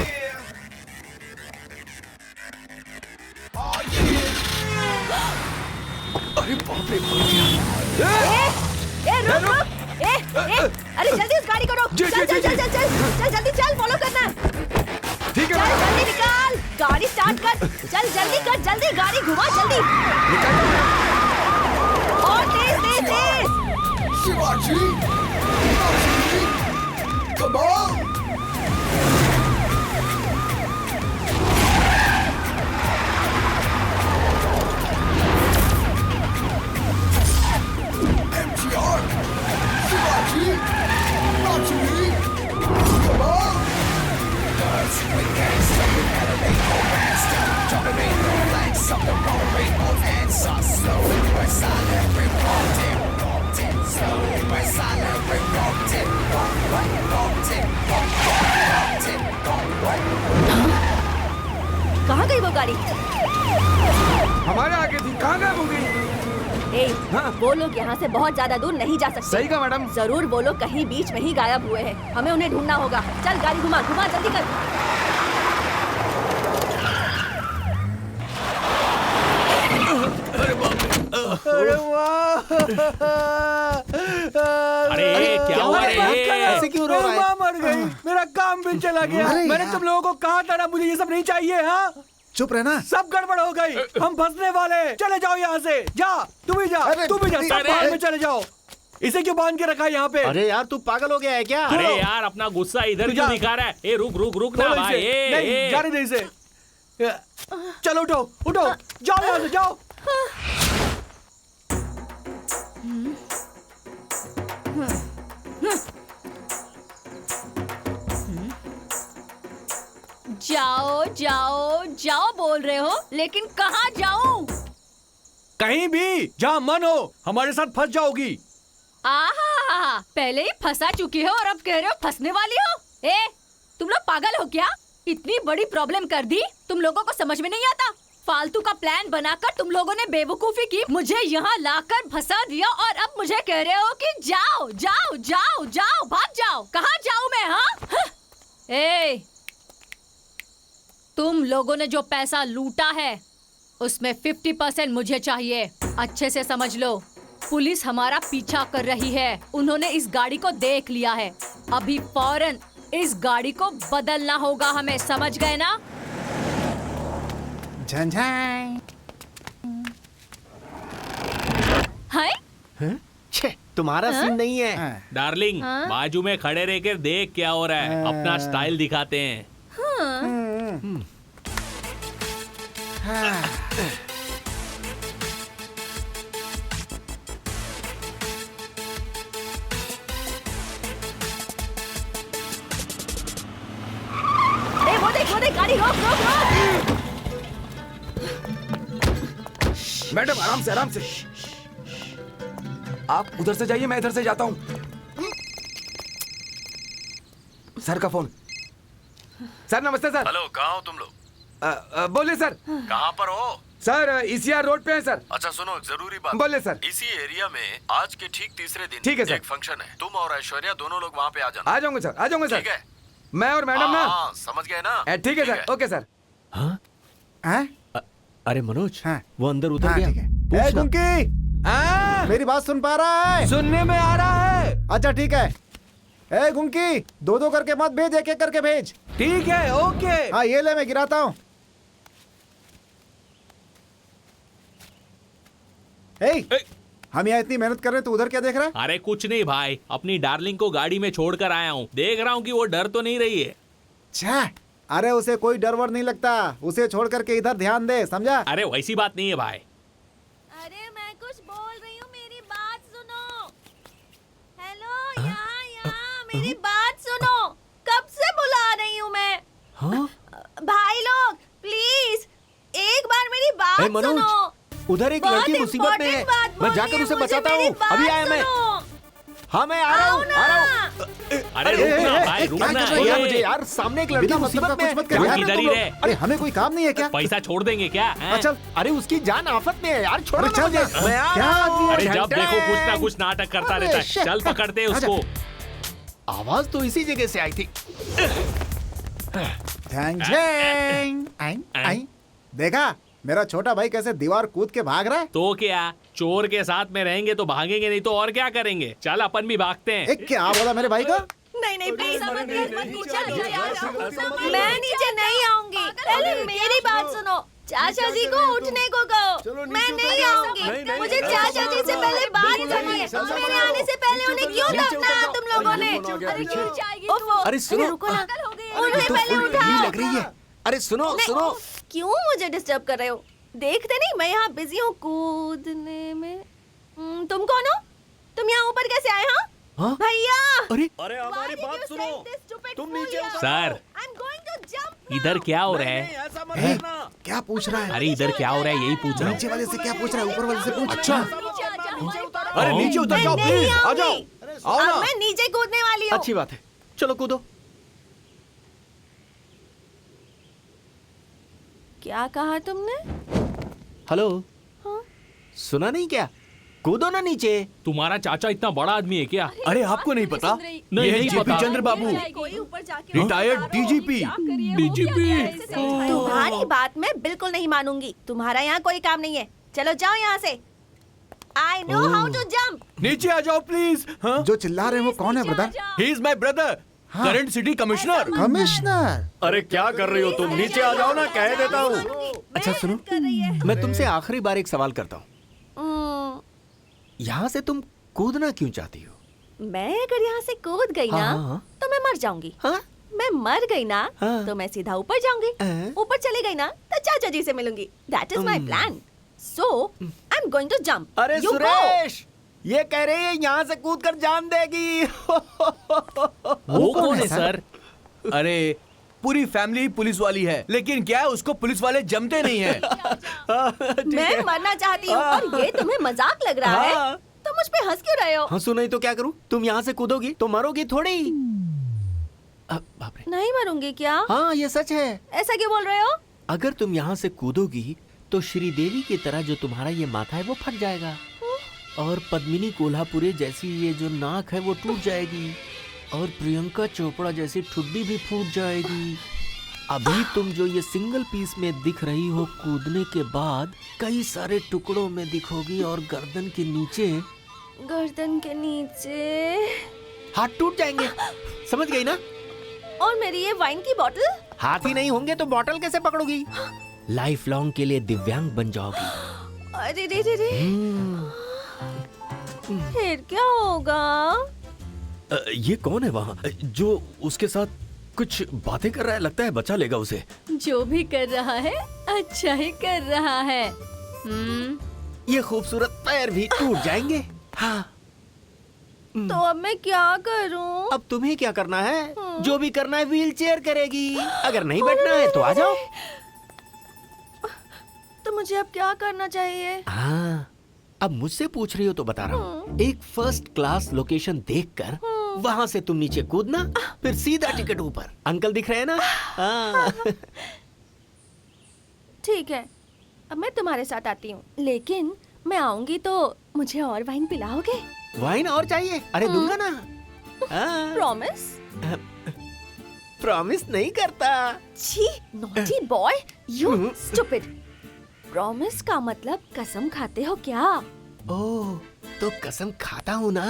अरे बाप रे, मर गया। रुक। अरे जल्दी उस गाड़ी को रोक। चल जल्दी चल, फॉलो करना। ठीक है चल जल्दी निकाल, गाड़ी स्टार्ट कर। चल जल्दी कर, जल्दी गाड़ी घुमा जल्दी। और तेज। Shivaji! Come on! MTR! Shivaji! Rajini! Come on! Guns, we gangsta, we gotta make no master. Jumping in the flanks, something wrong, rainbow and sun slow. We're silent, we're walked in. Slow, we're silent, we're walked in. Walked in, walked in. कहाँ गई वो गाड़ी? हमारे आगे थी, कहाँ गायब हो गई? वो लोग यहाँ से बहुत ज्यादा दूर नहीं जा सकते। सही कहा मैडम। जरूर वो लोग कहीं बीच में ही गायब हुए हैं। हमें उन्हें ढूंढना होगा। चल गाड़ी घुमा जल्दी कर। अरे वाह! अरे क्या हुआ रे? ऐसे क्यों रो रहा है? माँ मर गई, मेरा काम भी चला गया। मैंने तुम लोगों को कहा था ना, मुझे ये सब नहीं चाहिए। हाँ, चुप रहना। सब गड़बड़ हो गई, हम फंसने वाले। चले जाओ यहाँ से। जा, तुम भी जा, सब बाहर में चले जाओ। इसे क्यों बांध के रखा है यहाँ पे? अरे यार तू पागल हो गया है क्या? अरे यार अपना गुस्सा इधर क्यों दिखा रहा है? ए रुक ना भाई। नहीं, जाने दे इसे। चलो उठो, जाओ यहाँ से, जाओ। जाओ बोल रहे हो, लेकिन कहाँ जाऊं? कहीं भी जहाँ मन हो, हमारे साथ फंस जाओगी। आहा, पहले ही फंसा चुकी हो और अब कह रहे हो फंसने वाली हो। ए, तुम लोग पागल हो क्या? इतनी बड़ी प्रॉब्लम कर दी, तुम लोगों को समझ में नहीं आता? फालतू का प्लान बनाकर तुम लोगों ने बेवकूफी की, मुझे यहाँ लाकर फंसा दिया और अब मुझे कह रहे हो कि जाओ, भाग जाओ। कहाँ जाऊँ मैं? हाँ? ए, तुम लोगों ने जो पैसा लूटा है उसमें 50% मुझे चाहिए। अच्छे से समझ लो, पुलिस हमारा पीछा कर रही है। उन्होंने इस गाड़ी को देख लिया है। अभी फौरन इस गाड़ी को बदलना होगा हमें, समझ गए ना? हाय? छे, तुम्हारा सीन नहीं है। डार्लिंग, बाजू में खड़े रह कर देख क्या हो रहा है। अपना स्टाइल दिखाते हैं। वो देख गाड़ी रोक। मैडम आराम से। आप उधर से जाइए, मैं इधर से जाता हूँ। सर का फोन। सर नमस्ते सर। हेलो, कहाँ हो तुम लोग? बोलिए सर। कहाँ पर हो? सर ईसीआर रोड पे है सर। अच्छा सुनो, जरूरी बात। बोलिए सर। इसी एरिया में आज के ठीक तीसरे दिन ठीक है सर। एक फंक्शन है। तुम और ऐश्वर्या दोनों लोग वहाँ पे आ जाना। आ जाऊंगा सर। ठीक है, मैं और मैडम ना। हाँ, समझ गए ना? ठीक है सर, ओके सर। अरे मनोज, वो अंदर उतर गया। ए गुंकी, मेरी बात सुन पा रहा है? सुनने में आ रहा है। अच्छा ठीक है। ए गुंकी, दो करके मत भेज, एक करके भेज। ठीक है, ओके। हाँ ये ले, मैं गिराता हूँ। हम यहाँ इतनी मेहनत कर रहे हैं, तो उधर क्या देख रहा है? अरे कुछ नहीं भाई, अपनी डार्लिंग को गाड़ी में छोड़कर आया हूँ, देख रहा हूँ कि वो डर तो नहीं रही है। छा, अरे उसे कोई डर वर नहीं लगता, उसे छोड़ करके इधर ध्यान दे, समझा? अरे वैसी बात नहीं है भाई। अरे मैं कुछ बोल रही हूँ, मेरी बात सुनो। हेलो, यहाँ मेरी बात सुनो। कब से बुला रही हूँ मैं? हाँ? भाई लोग प्लीज एक बार मेरी बात सुनो। उधर एक लड़की मुसीबत में है, मैं जाकर उसे बचाता हूँ। अभी आया मैं। हाँ मैं आ रहा हूँ, आ रहा हूँ। अरे रुकना भाई, रुकना। मुझे यार, सामने एक लड़की मुसीबत में है। इधर ही रहे। अरे हमें कोई काम नहीं है क्या? पैसा छोड़ देंगे क्या? अच्छा, अरे उसकी जान आफत में है यार, छोड़ो ना मुझे। मैं आ क्या रहा हूँ। अरे जब देखो कुछ ना कुछ नाटक करता रहता है। चल पकड़ते हैं उसको। आवाज तो इसी जगह से आई थी। देखा मेरा छोटा भाई कैसे दीवार कूद के भाग रहा है? तो क्या, चोर के साथ में रहेंगे तो भागेंगे, नहीं तो और क्या करेंगे। चल अपन भी भागते हैं। एक क्या बोला मेरे भाई का? नहीं प्लीज मैं नीचे नहीं आऊंगी। पहले मेरी बात सुनो। चाचा जी को उठने को कहो। मैं नहीं आऊंगी। मुझे चाचा जी से पहले बात करनी है। मेरे आने से पहले उन्हें क्यों दफनाया तुम लोगों ने? अरे सुनो, उन्हें पहले उठाओ। लग रही है। अरे सुनो सुनो, क्यों मुझे डिस्टर्ब कर रहे हो? देखते नहीं मैं यहाँ बिजी हूँ कूदने में। तुम कौन हो? तुम यहाँ ऊपर कैसे आए? हाँ भैया। अरे हमारी बात सुनो, तुम नीचे उतरो। सर इधर क्या हो रहा है? ऐसा मत करना। क्या पूछ रहा है? अरे इधर क्या हो रहा है, यही पूछ रहा हूँ। नीचे वाले से क्या पूछ रहा है? ऊपर वाले से पूछ। अच्छा, अरे नीचे उतर जाओ प्लीज, आ जाओ। आओ ना। मैं नीचे कूदने वाली हूँ। अच्छी बात है, चलो कूदो। क्या कहा तुमने? हेलो, हाँ? सुना नहीं क्या? कूदो ना नीचे। तुम्हारा चाचा इतना बड़ा आदमी है क्या? अरे आपको नहीं पता? नहीं, ये है नहीं जेपी पता। चंद्र बाबू, कोई ऊपर जाके रिटायर्ड डीजीपी। तुम्हारी बात मैं बिल्कुल नहीं मानूंगी। तुम्हारा यहाँ कोई काम नहीं है। चलो जाओ यहाँ से। I know how to jump. नीचे आ जाओ प्लीज। हाँ? जो चिल्ला रहे हैं वो कौन है brother? He is my brother, current city commissioner. Commissioner? अरे क्या कर रही हो तुम? नीचे आ जाओ ना, कह देता हूँ। अच्छा सुनो, मैं तुमसे आखिरी बार एक सवाल करता हूँ। यहाँ से तुम कूदना क्यों चाहती हो? मैं अगर यहाँ से कूद गई ना हाँ। तो मैं मर जाऊंगी। हाँ? मैं मर गई ना हाँ। तो मैं सीधा ऊपर जाऊंगी। ऊपर चली गई ना तो चाचा जी से मिलूंगी। That is my plan. So I'm going to jump. अरे You go. सुरेश, ये कह रही है यहाँ से कूद कर जान देगी। वो कौन है सर? अरे पूरी फैमिली पुलिस वाली है, लेकिन क्या है उसको पुलिस वाले जमते नहीं है। मैं मरना चाहती हूँ और ये तुम्हें मजाक लग रहा है? तो मुझ पे हंस क्यों रहे हो? हंसू नहीं तो क्या करूँ? तुम यहाँ से कूदोगी तो मरोगी थोड़ी। बाप रे। नहीं मरूंगी क्या? हाँ ये सच है। ऐसा क्यों बोल रहे हो? अगर तुम यहाँ से कूदोगी तो श्रीदेवी की तरह जो तुम्हारा ये माथा है वो फट जाएगा, और पद्मिनी कोल्हापुरे जैसी ये जो नाक है वो टूट जाएगी, और प्रियंका चोपड़ा जैसी ठुड्डी भी फूट जाएगी। अभी तुम जो ये सिंगल पीस में दिख रही हो, कूदने के बाद कई सारे टुकड़ों में दिखोगी, और गर्दन के नीचे हाथ टूट जाएंगे। समझ गई ना? और मेरी ये वाइन की बोतल? हाथ ही नहीं होंगे तो बोतल कैसे पकड़ोगी? लाइफ लॉन्ग के लिए दिव्यांग बन जाओगी। अरे रे रे रे। फिर क्या होगा? ये कौन है वहाँ जो उसके साथ कुछ बातें कर रहा है? लगता है बचा लेगा उसे। जो भी कर रहा है अच्छा ही कर रहा है। ये खूबसूरत पैर भी टूट जाएंगे। हाँ। तो अब मैं क्या करूं? अब तुम्हें क्या करना है? जो भी करना है व्हील चेयर करेगी। अगर नहीं बैठना है तो आ जाओ। तो मुझे अब क्या करना चाहिए? हाँ, अब मुझसे पूछ रही हो तो बता रहा हूँ। एक फर्स्ट क्लास लोकेशन देखकर वहाँ से तुम नीचे कूदना, फिर सीधा टिकट ऊपर। अंकल दिख रहे हैं ना? हाँ। ठीक है, अब मैं तुम्हारे साथ आती हूँ, लेकिन मैं आऊंगी तो मुझे और वाइन पिलाओगे? वाइन और चाहिए? अरे दूंगा ना। प्रॉमिस? प्रॉमिस नहीं करता। छी, naughty boy, you stupid. Promise का मतलब कसम खाते हो क्या? ओह, तो कसम खाता हूँ ना।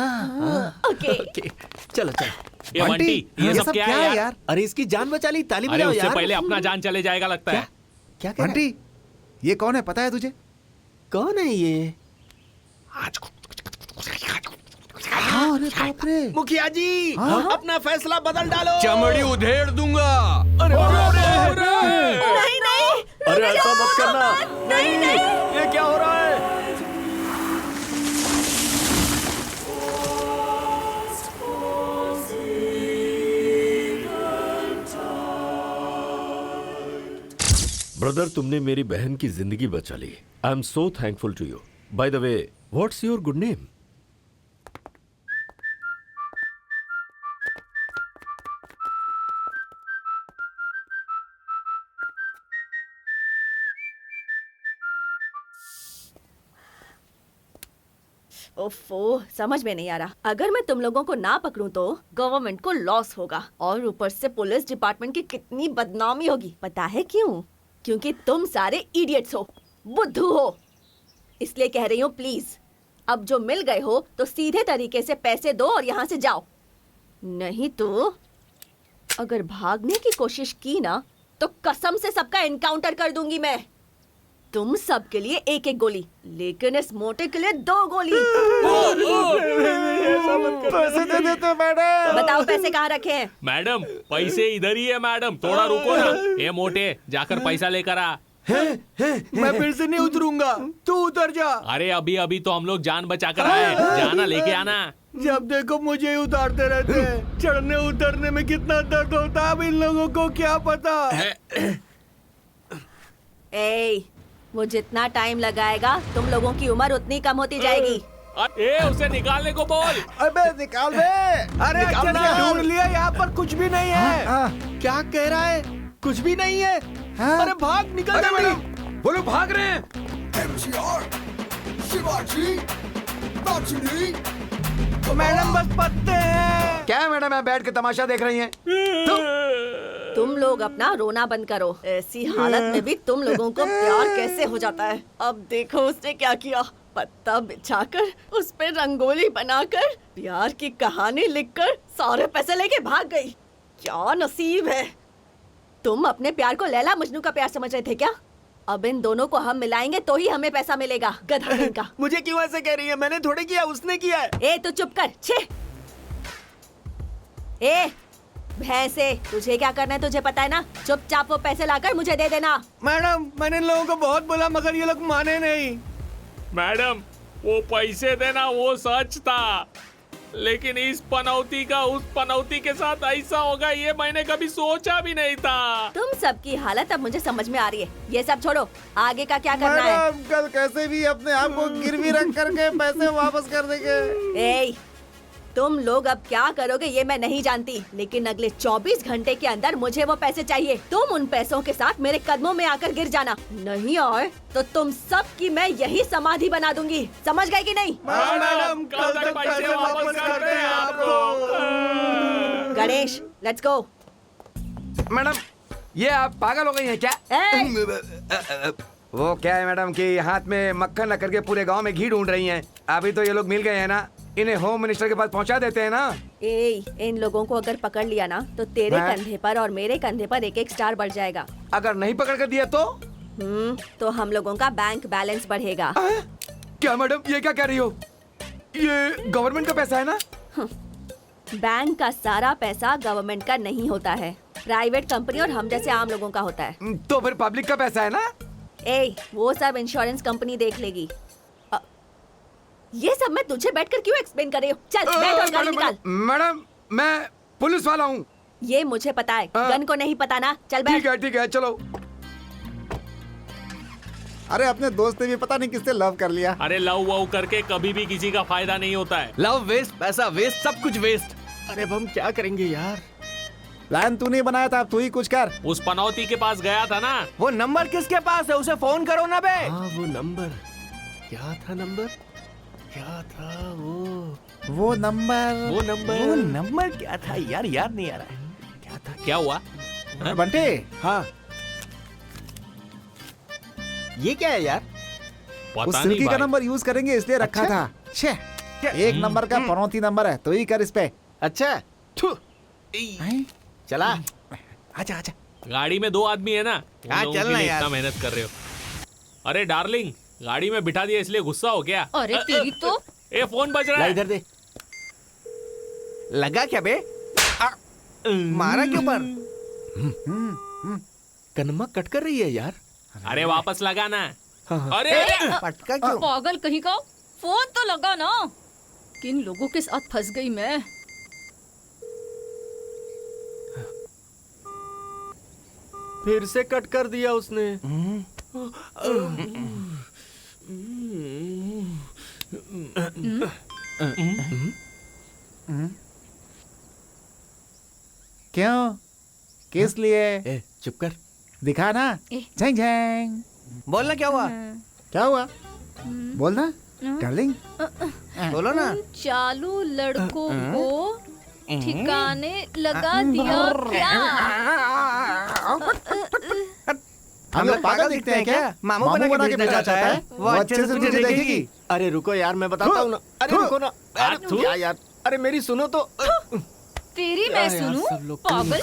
ओके। चलो चलो। ये बंटी, ये सब क्या है यार? अरे इसकी जान बचा ली, ताली अरे बजाओ उससे यार। पहले अपना जान चले जाएगा लगता है। क्या कह रहा है? बंटी, ये कौन है पता है तुझे? कौन है ये? आज अरे बाप रे। मुखिया जी अपना फैसला बदल डालो। चमड़ी उधेड़ दूंगा। नहीं नहीं अरे ऐसा मत करना। नहीं नहीं ये क्या हो रहा है? ब्रदर, तुमने मेरी बहन की जिंदगी बचा ली। I am so thankful to you. By the way, what's your good name? ओफो, समझ में नहीं आ रहा। अगर मैं तुम लोगों को ना पकड़ूं तो गवर्नमेंट को लॉस होगा और ऊपर से पुलिस डिपार्टमेंट की कितनी बदनामी होगी। पता है क्यों? क्योंकि तुम सारे इडियट्स हो, बुद्धू हो। इसलिए कह रही हूँ प्लीज, अब जो मिल गए हो तो सीधे तरीके से पैसे दो और यहाँ से जाओ। नहीं तो अगर भागने की कोशिश की ना तो कसम से सबका एनकाउंटर कर दूंगी मैं। तुम सब के लिए एक एक गोली, लेकिन इस मोटे के लिए 2 गोली। पैसे दे देते मैडम। बताओ पैसे कहाँ रखे हैं? मैडम पैसे इधर ही है मैडम, थोड़ा रुको ना। ये मोटे, जाकर पैसा लेकर आ। मैं फिर से नहीं उतरूंगा, तू उतर जा। अरे अभी अभी तो हम लोग जान बचा कर आए, जाना लेके आना। जब देखो मुझे ही उतारते रहते हैं। चढ़ने उतरने में कितना दर्द होता है अब इन लोगों को क्या पता। ए, वो जितना टाइम लगाएगा तुम लोगों की उम्र उतनी कम होती जाएगी। ए, उसे निकालने को बोल। अबे निकाल दे। अरे अच्छा ढूंढ लिया, यहाँ पर कुछ भी नहीं है। क्या कह रहा है? कुछ भी नहीं है। अरे भाग, निकल जा मैडम। बोलो भाग रहे हैं। मैडम बस पत्ते हैं। क्या है मैडम, मैं बैठ के तमाशा देख रही हैं? तुम लोग अपना रोना बंद करो। ऐसी हालत में भी तुम लोगों को प्यार कैसे हो जाता है। अब देखो उसने क्या किया। पत्ता बिछाकर उस पे रंगोली बनाकर प्यार की कहानी लिखकर सारे पैसे लेके भाग गई। क्या नसीब है। तुम अपने प्यार को लैला मजनू का प्यार समझ रहे थे क्या? अब इन दोनों को हम मिलाएंगे तो ही हमें पैसा मिलेगा। गधा इनका। मुझे क्यों ऐसे कह रही है? मैंने थोड़े किया, उसने किया है। ए तू चुप कर। छे ए भैंसे, तुझे क्या करना है तुझे पता है ना। चुपचाप वो पैसे लाकर मुझे दे देना। मैडम मैंने इन लोगों को बहुत बोला मगर ये लोग माने नहीं। मैडम वो पैसे देना वो सच था, लेकिन इस पनौती का उस पनौती के साथ ऐसा होगा ये मैंने कभी सोचा भी नहीं था। तुम सबकी हालत अब मुझे समझ में आ रही है। ये सब छोड़ो, आगे का क्या करना है? मैडम कल कैसे भी अपने आप को गिरवी रख करके पैसे वापस कर देंगे। ए, तुम लोग अब क्या करोगे ये मैं नहीं जानती, लेकिन अगले 24 घंटे के अंदर मुझे वो पैसे चाहिए। तुम उन पैसों के साथ मेरे कदमों में आकर गिर जाना, नहीं और तो तुम सब की मैं यही समाधि बना दूंगी। समझ गए कि नहीं? मैडम कल तक पैसे वापस करते हैं आपको। Ganesh let's go. मैडम ये आप पागल हो गई हैं क्या? वो क्या है मैडम कि हाथ में मक्खन रख करके पूरे गांव में घी ढूंढ रही हैं। अभी तो ये लोग मिल गए हैं ना, इन्हें होम मिनिस्टर के पास पहुंचा देते हैं ना। ए, इन लोगों को अगर पकड़ लिया ना तो तेरे कंधे पर और मेरे कंधे पर एक एक स्टार बढ़ जाएगा। अगर नहीं पकड़ कर दिया तो तो हम लोगों का बैंक बैलेंस बढ़ेगा। क्या मैडम ये क्या कह रही हो? ये गवर्नमेंट का पैसा है ना? बैंक का सारा पैसा गवर्नमेंट का नहीं होता है, प्राइवेट कंपनी और हम जैसे आम लोगों का होता है। तो फिर पब्लिक का पैसा है ना? ए, वो सब इंश्योरेंस कंपनी देख लेगी। ये सब मैं तुझे बैठकर क्यों एक्सप्लेन कर रही हूँ? चल बैठ और गाड़ी निकाल। मैडम मैं पुलिस वाला हूँ। ये मुझे पता है, गन को नहीं पता ना। चल बैठ। ठीक है चलो। अरे अपने दोस्त ने भी पता नहीं किससे लव कर लिया। अरे लव वव करके कभी भी किसी का फायदा नहीं होता है। लव वेस्ट, पैसा वेस्ट, सब कुछ वेस्ट। अरे अब हम क्या करेंगे यार? प्लान तूने बनाया था, अब तू ही कुछ कर। उस पनौती के पास गया था ना। वो नंबर किसके पास है? उसे फोन करो ना बे। हाँ वो नंबर क्या था? नंबर क्या था? वो नंबर क्या था यार? याद नहीं आ रहा है। क्या था? क्या हुआ? बंटे, हाँ ये क्या है यार? उस पता सिल्की नहीं का भाई। नंबर यूज करेंगे इसलिए रखा था। छे, एक नंबर का पनौती नंबर है, तो ही कर इस पे। अच्छा चला। आजा आजा। गाड़ी में 2 आदमी है ना, उन हाँ, लोगों के चलना लिए यार। इतना मेहनत कर रहे हो। अरे डार्लिंग, गाड़ी में बिठा दिया इसलिए गुस्सा हो गया? अरे तेरी तो। ए फोन बज रहा ला है। इधर दे। लगा क्या बे? मारा क्यों पर? कनमा कट कर रही है यार। अरे वापस लगा ना। अरे पटका क्यों? पागल कहीं का, फोन तो लगा ना। किन लोगों के साथ फंस गई मैं। फिर से कट कर दिया उसने। क्यों? किस लिए? ए, चुप कर। दिखा ना। Zheng Zheng. बोलना क्या हुआ? क्या हुआ? बोलना डार्लिंग। बोलो ना। चालू लड़कों को ठिकाने लगा दिया क्या? हम लोग पागल दिखते हैं क्या? मामू बना के भेजना चाहता है, वो अच्छे से तुझे देखेगी। अरे रुको यार, मैं बताता हूँ ना। अरे रुको ना। अरे क्या यार, अरे मेरी सुनो तो। तेरी मैं सुनूं? पागल।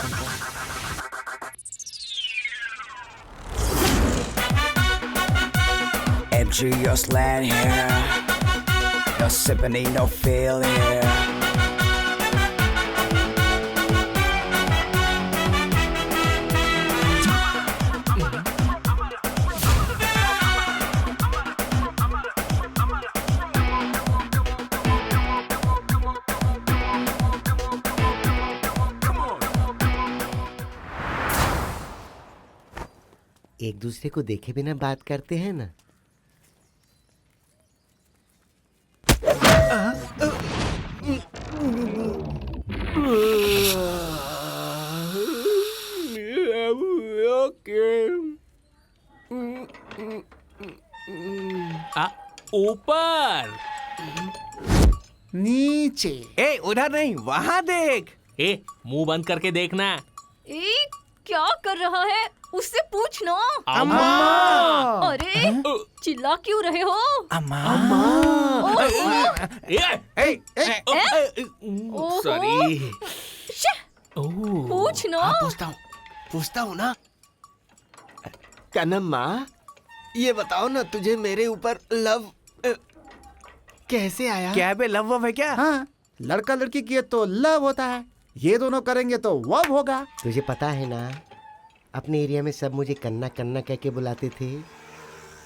MG, your slant here. No sipping, ain't no feel here. एक दूसरे को देखे बिना बात करते हैं ना। ऊपर नीचे। ए उधर नहीं, वहाँ देख। ए मुंह बंद करके देखना। ए क्या कर रहा है? उससे पूछ ना। अम्मा। अरे चिल्ला क्यों रहे हो? अम्मा। सॉरी। पूछ ना। पूछता हूँ ना। कनम्मा, ये बताओ ना, तुझे मेरे ऊपर लव कैसे आया? क्या बे, लव वव है क्या? हाँ, लड़का लड़की किए तो लव होता है, ये दोनों करेंगे तो वव होगा। तुझे पता है ना, अपने एरिया में सब मुझे कन्ना कन्ना कह के बुलाते थे,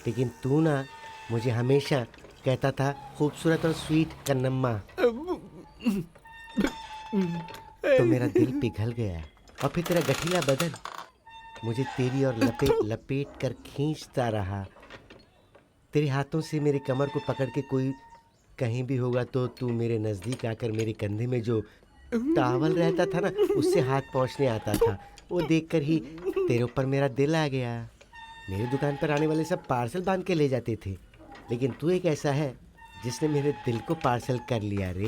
लेकिन तू ना मुझे हमेशा कहता था खूबसूरत और स्वीट कन्नम्मा। तो मेरा दिल पिघल गया और फिर तेरा गठीला बदन मुझे तेरी और लपेट लपेट कर खींचता रहा। तेरे हाथों से मेरे कमर को पकड़ के कोई कहीं भी होगा तो तू मेरे नजदीक आकर मेरे कंधे में जो टावल रहता था ना, उससे हाथ पहुंचने आता था। वो देखकर ही तेरे ऊपर मेरा दिल आ गया। मेरी दुकान पर आने वाले सब पार्सल बांध के ले जाते थे, लेकिन तू एक ऐसा है जिसने मेरे दिल को पार्सल कर लिया रे।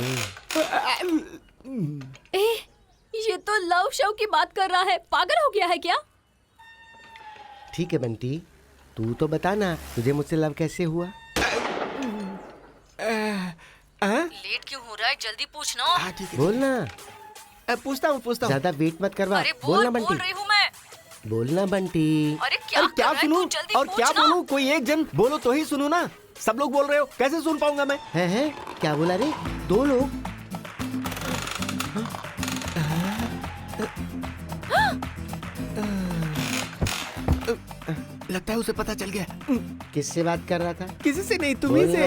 ये तो लव शव की बात कर रहा है, पागल हो गया है क्या? ठीक है बंटी, तू तो बता ना, तुझे मुझसे लव कैसे हुआ? लेट क्यों हो रहा है? जल्दी पूछना। बोलना। पूछता हूँ। ज्यादा वेट मत करवा। अरे बोलना बोल बंटी। रही हूँ मैं। बोलना बंटी। अरे क्या सुनूं और क्या बोलूं? कोई एक जन बोलो तो ही सुनूं ना। सब लोग बोल रहे हो, कैसे सुन पाऊंगा मैं? है क्या बोला रे? दो लोग? लगता है उसे पता चल गया। किससे बात कर रहा था? किसी से नहीं, तुम्ही से।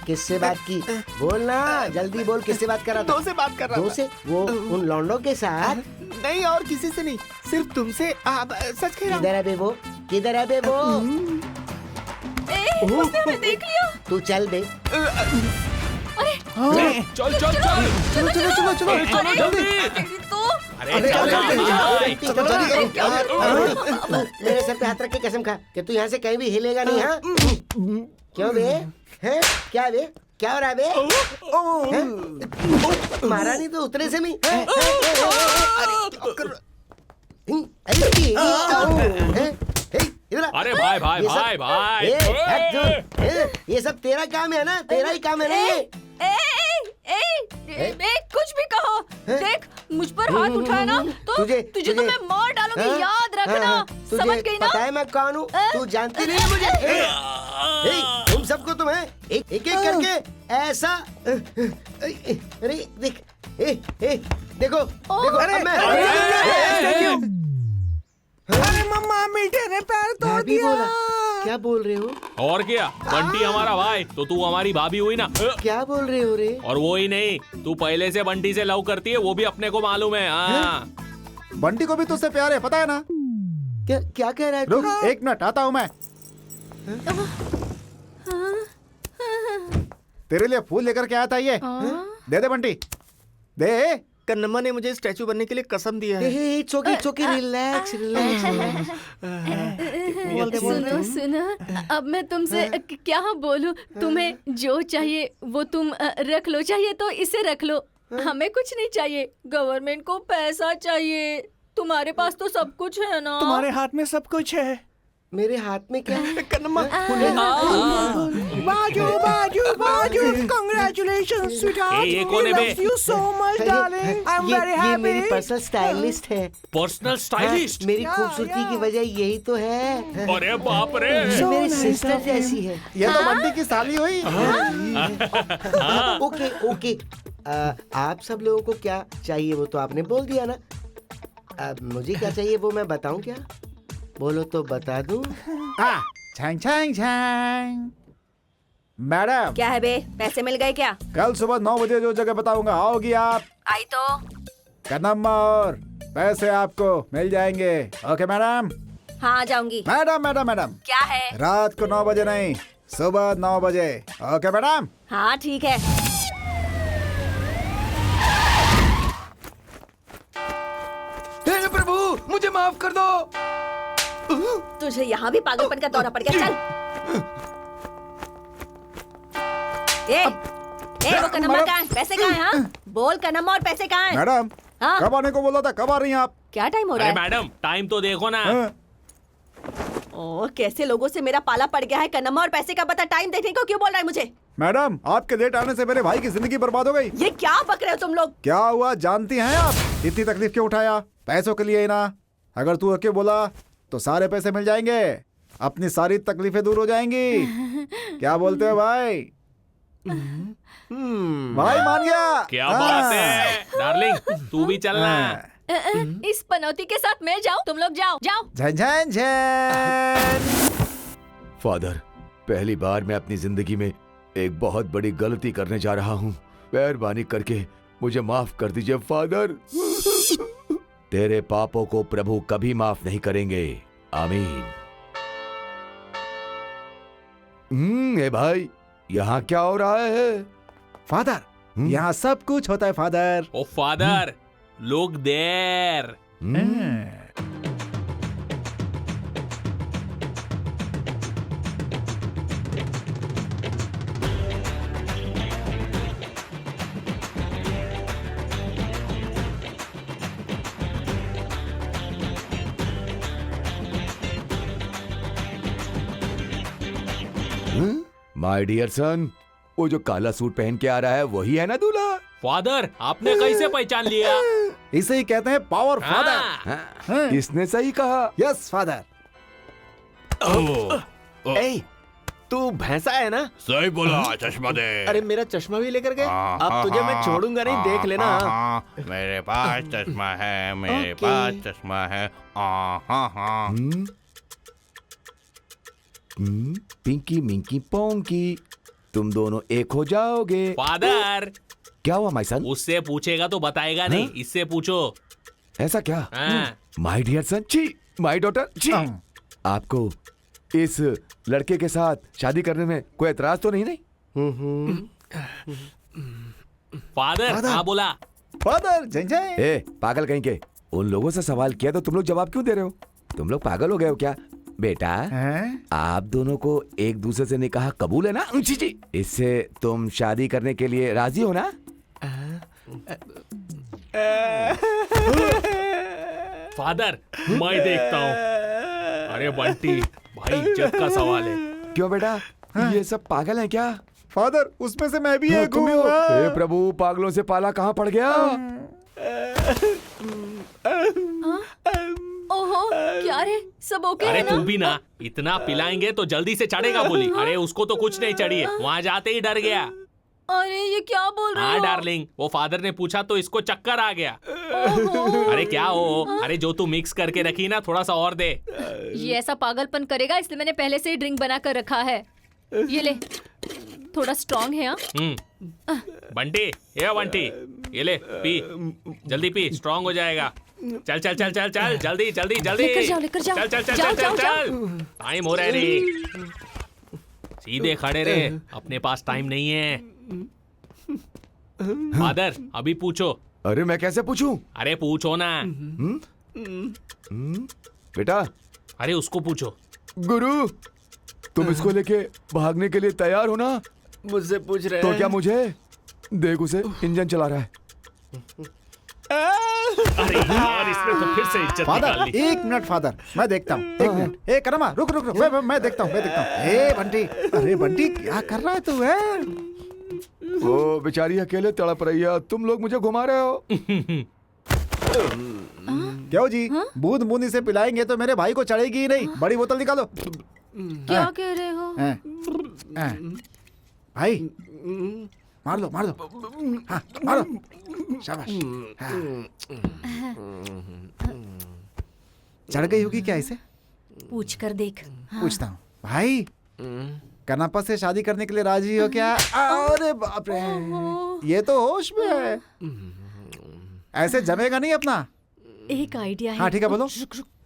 किससे बात की? बोलना, जल्दी बोल, किससे बात कर रहा था? दो से बात कर रहा था। दो से? वो उन लौंडों के साथ? नहीं, और किसी से नहीं, सिर्फ तुमसे। सच कह रहा हूँ। किधर है बे वो? किधर है बे वो? उसने हमें देख लिया। तू चल बे। अरे चल मेरे सर पे हाथ रख के कसम खा कि तू यहाँ से कहीं भी हिलेगा नहीं। हाँ क्यों बे? हैं क्या बे? क्या हो रहा है बे? मारा नहीं तो उतरे से नहीं। अरे भाई ये सब तेरा काम है ना, तेरा ही काम है ना। कुछ भी कहो, देख मुझ पर हाथ उठाया ना तो तुझे तो मैं मार डालूंगी, याद रखना। समझ गई ना? पता है मैं कौन हूँ? तू जानती नहीं है मुझे। तुम सबको तुम्हें एक एक करके ऐसा, अरे देख देखो देखो अरे, अब मैं अरे मम्मा मीठे ने पैर तोड़ भी दिया। बोला। क्या बोल रहे हो? और क्या, बंटी हमारा भाई तो तू हमारी भाभी हुई ना। क्या बोल रहे हो रे? और वो ही नहीं, तू पहले से बंटी से लव करती है, वो भी अपने को मालूम है। हाँ। बंटी को भी तुझसे प्यार है, पता है ना? क्या क्या कह रहा है रुक तू? 1 मिनट, आता हूँ मैं। तेरे लिए फूल लेकर के आया था ये। दे दे बंटी, दे। कन्नम्मा ने मुझे स्टैचू बनने के लिए कसम दिया है। It's okay relax relax. सुनो सुनो, अब मैं तुमसे क्या बोलूं? तुम्हें जो चाहिए वो तुम रख लो, चाहिए तो इसे रख लो। हमें कुछ नहीं चाहिए, गवर्नमेंट को पैसा चाहिए। तुम्हारे पास तो सब कुछ है ना? तुम्हारे हाथ में सब कुछ है। मेरे हाथ में क्या है? कन्नम्मा बाजू बाजू बाजू, कांग्रेचुलेशंस स्वीटहार्ट, ये कौन है बे? Love you so much darling, I am very ये हैप्पी। मेरी पर्सनल स्टाइलिस्ट है। Personal stylist? मेरी खूबसूरती की वजह यही तो है। अरे बाप रे। ये मेरी सिस्टर जैसी है। ये तो बंटी की साली हुई। ओके ओके, आप सब लोगों को क्या चाहिए वो तो आपने बोल दिया ना। अब मुझे क्या चाहिए वो मैं बताऊं क्या? बोलो तो बता दूं। छांग छांग छांग। मैडम, क्या है बे, पैसे मिल गए क्या? कल सुबह 9 बजे जो जगह बताऊंगा, आओगी आप? आई तो। कन्नम्मा और पैसे आपको मिल जाएंगे। Okay madam? हाँ आ जाऊंगी। मैडम मैडम मैडम, क्या है? रात को 9 बजे नहीं, सुबह 9 बजे। Okay madam? हाँ ठीक है। हे प्रभु, मुझे माफ कर दो। तुझे यहाँ भी पागलपन का दौरा पड़ गया। चल। वो कन्नम्मा कहाँ है? पैसे कहाँ हैं? हाँ? बोल कन्नम्मा, और पैसे कहाँ हैं? मैडम, हाँ? कब आने को बोला था, कब आ रही हैं आप? क्या टाइम हो रहा अरे है? मैडम, टाइम तो देखो ना। ओह, कैसे लोगों से मेरा पाला पड़ गया है। कन्नम्मा और पैसे का पता टाइम देखने को क्यों बोल रहा है मुझे? मैडम, आपके लेट आने से मेरे भाई की जिंदगी बर्बाद हो गई। ये क्या बक रहे हो तुम लोग? क्या हुआ जानती हैं आप? इतनी तकलीफ क्यों उठाया? पैसों के लिए ही ना। अगर तू आके बोला तो सारे पैसे मिल जाएंगे, अपनी सारी तकलीफें दूर हो जाएंगी। क्या बोलते हो भाई? भाई मान गया। क्या बात है डार्लिंग, तू भी चलना। इस पनौती के साथ मैं जाऊं? तुम लोग जाओ जाओ। झन झन झन। फादर, पहली बार मैं अपनी जिंदगी में एक बहुत बड़ी गलती करने जा रहा हूँ। मेहरबानी करके मुझे माफ कर दीजिए फादर। तेरे पापों को प्रभु कभी माफ नहीं करेंगे। आमीन। ए भाई, यहाँ क्या हो रहा है? फादर, यहाँ सब कुछ होता है फादर। ओ फादर, लोग देर। माय डियर सन, वो जो काला सूट पहन के आ रहा है वही है ना दूल्हा? फादर, आपने कैसे पहचान लिया? इसे ही कहते हैं पावर फादर। हाँ, इसने सही कहा। Yes father. ए, तू भैंसा है ना? सही बोला, चश्मा दे। अरे मेरा चश्मा भी लेकर गए। अब तुझे मैं छोड़ूंगा नहीं, देख लेना। मेरे पास चश्मा है, मेरे पास चश्मा है। पिंकी मिंकी पोंकी, तुम दोनों एक हो जाओगे। फादर, क्या हुआ माय सन? उससे पूछेगा तो बताएगा नहीं, इससे पूछो। ऐसा क्या? हाँ। माय डियर सन, छी, माय डॉटर, छी। आपको इस लड़के के साथ शादी करने में कोई एतराज तो नहीं? फादर, हाँ बोला। फादर, जय जय। ए पागल कहीं के, उन लोगों से सवाल किया तो तुम लोग जवाब क्यों दे रहे हो? तुम लोग पागल हो गए हो क्या? बेटा, आप दोनों को एक दूसरे से निकाह कबूल है ना? जी, इससे तुम शादी करने के लिए राजी हो ना? फादर, मैं देखता हूँ। अरे बंटी, भाई इज्जत का सवाल है। क्यों बेटा, ये सब पागल हैं क्या? फादर, उसमें से मैं भी एक तुम भी हो? हूँ। हे प्रभु, पागलों से पाला कहाँ पड़ गया? ओहो, क्या रे, सब ओके अरे है तू ना? भी ना, इतना पिलाएंगे तो जल्दी से चढ़ेगा बोली। अरे उसको तो कुछ नहीं चढ़ी है, वहाँ जाते ही डर गया। अरे ये क्या बोल रहे हाँ हो? डार्लिंग, वो फादर ने पूछा तो इसको चक्कर आ गया। अरे क्या हो, अरे जो तू मिक्स करके रखी ना, थोड़ा सा और दे। ये ऐसा पागलपन करेगा, इसलिए मैंने पहले से ही ड्रिंक बना कर रखा है। ये ले, थोड़ा स्ट्रॉन्ग है। बंटी, ये बंटी, ये ले पी, जल्दी पी, स्ट्रांग हो जाएगा। चल चल चल चल चल, जल्दी जल्दी जल्दी, लेकर जाओ, लेकर जाओ। चल चल चल जाओ, चल जाओ, चल, टाइम हो रहा है रे। सीधे खड़े रहे, अपने पास टाइम नहीं है। फादर अभी पूछो। अरे मैं कैसे पूछूं? अरे पूछो ना। बेटा, अरे उसको पूछो। गुरु, तुम इसको लेके भागने के लिए तैयार हो ना? मुझसे पूछ रहे तो हैं? क्या मुझे देख, उसे इंजन चला रहा है। अरे यार, इसने तो फिर से इज्जत निकाल फादर, ली। 1 मिनट फादर, मैं देखता हूँ। 1 मिनट। ए करमा, रुक रुक रुक, मैं देखता हूँ, मैं देखता हूँ। ए बंटी, अरे बंटी क्या कर रहा है तू? है वो बेचारी अकेले तड़प रही है, तुम लोग मुझे घुमा रहे हो। क्यों जी? बूंद बूंदी से पिलाएंगे तो मेरे भाई को चढ़ेगी ही नहीं। बड़ी बोतल निकालो। क्या कह रहे हो? भाई मार लो, मार दो। हाँ, मारो। शाबाश। हाँ। चढ़ गई होगी क्या इसे? पूछ कर देख। पूछता हूँ। भाई, कनापा से शादी करने के लिए राजी हो क्या? अरे बाप रे, ये तो होश में है। ऐसे जमेगा नहीं अपना। एक आइडिया है। हाँ ठीक है, बोलो।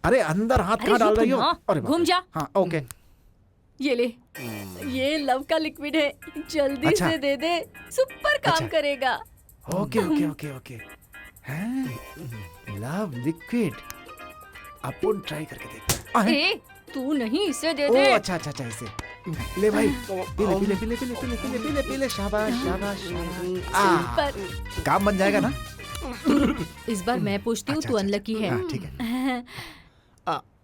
अरे अंदर हाथ कहाँ डाल रही हो? अरे घूम जा। हाँ ओके। ये ले, ये लव का लिक्विड है, जल्दी अच्छा। से दे दे, सुपर काम करेगा। Okay okay okay okay. Love liquid, अपन ट्राई करके देखते हैं। ए, तू नहीं, इसे दे ओ दे। अच्छा अच्छा अच्छा, इसे ले भाई। पीले पीले पीले पीले पीले पीले पीले पीले। शाबाश शाबाश शाबाश। सुपर। काम बन जाएगा ना? इस बार मैं पूछती हूँ, तू अनलकी है। हाँ, ठीक है।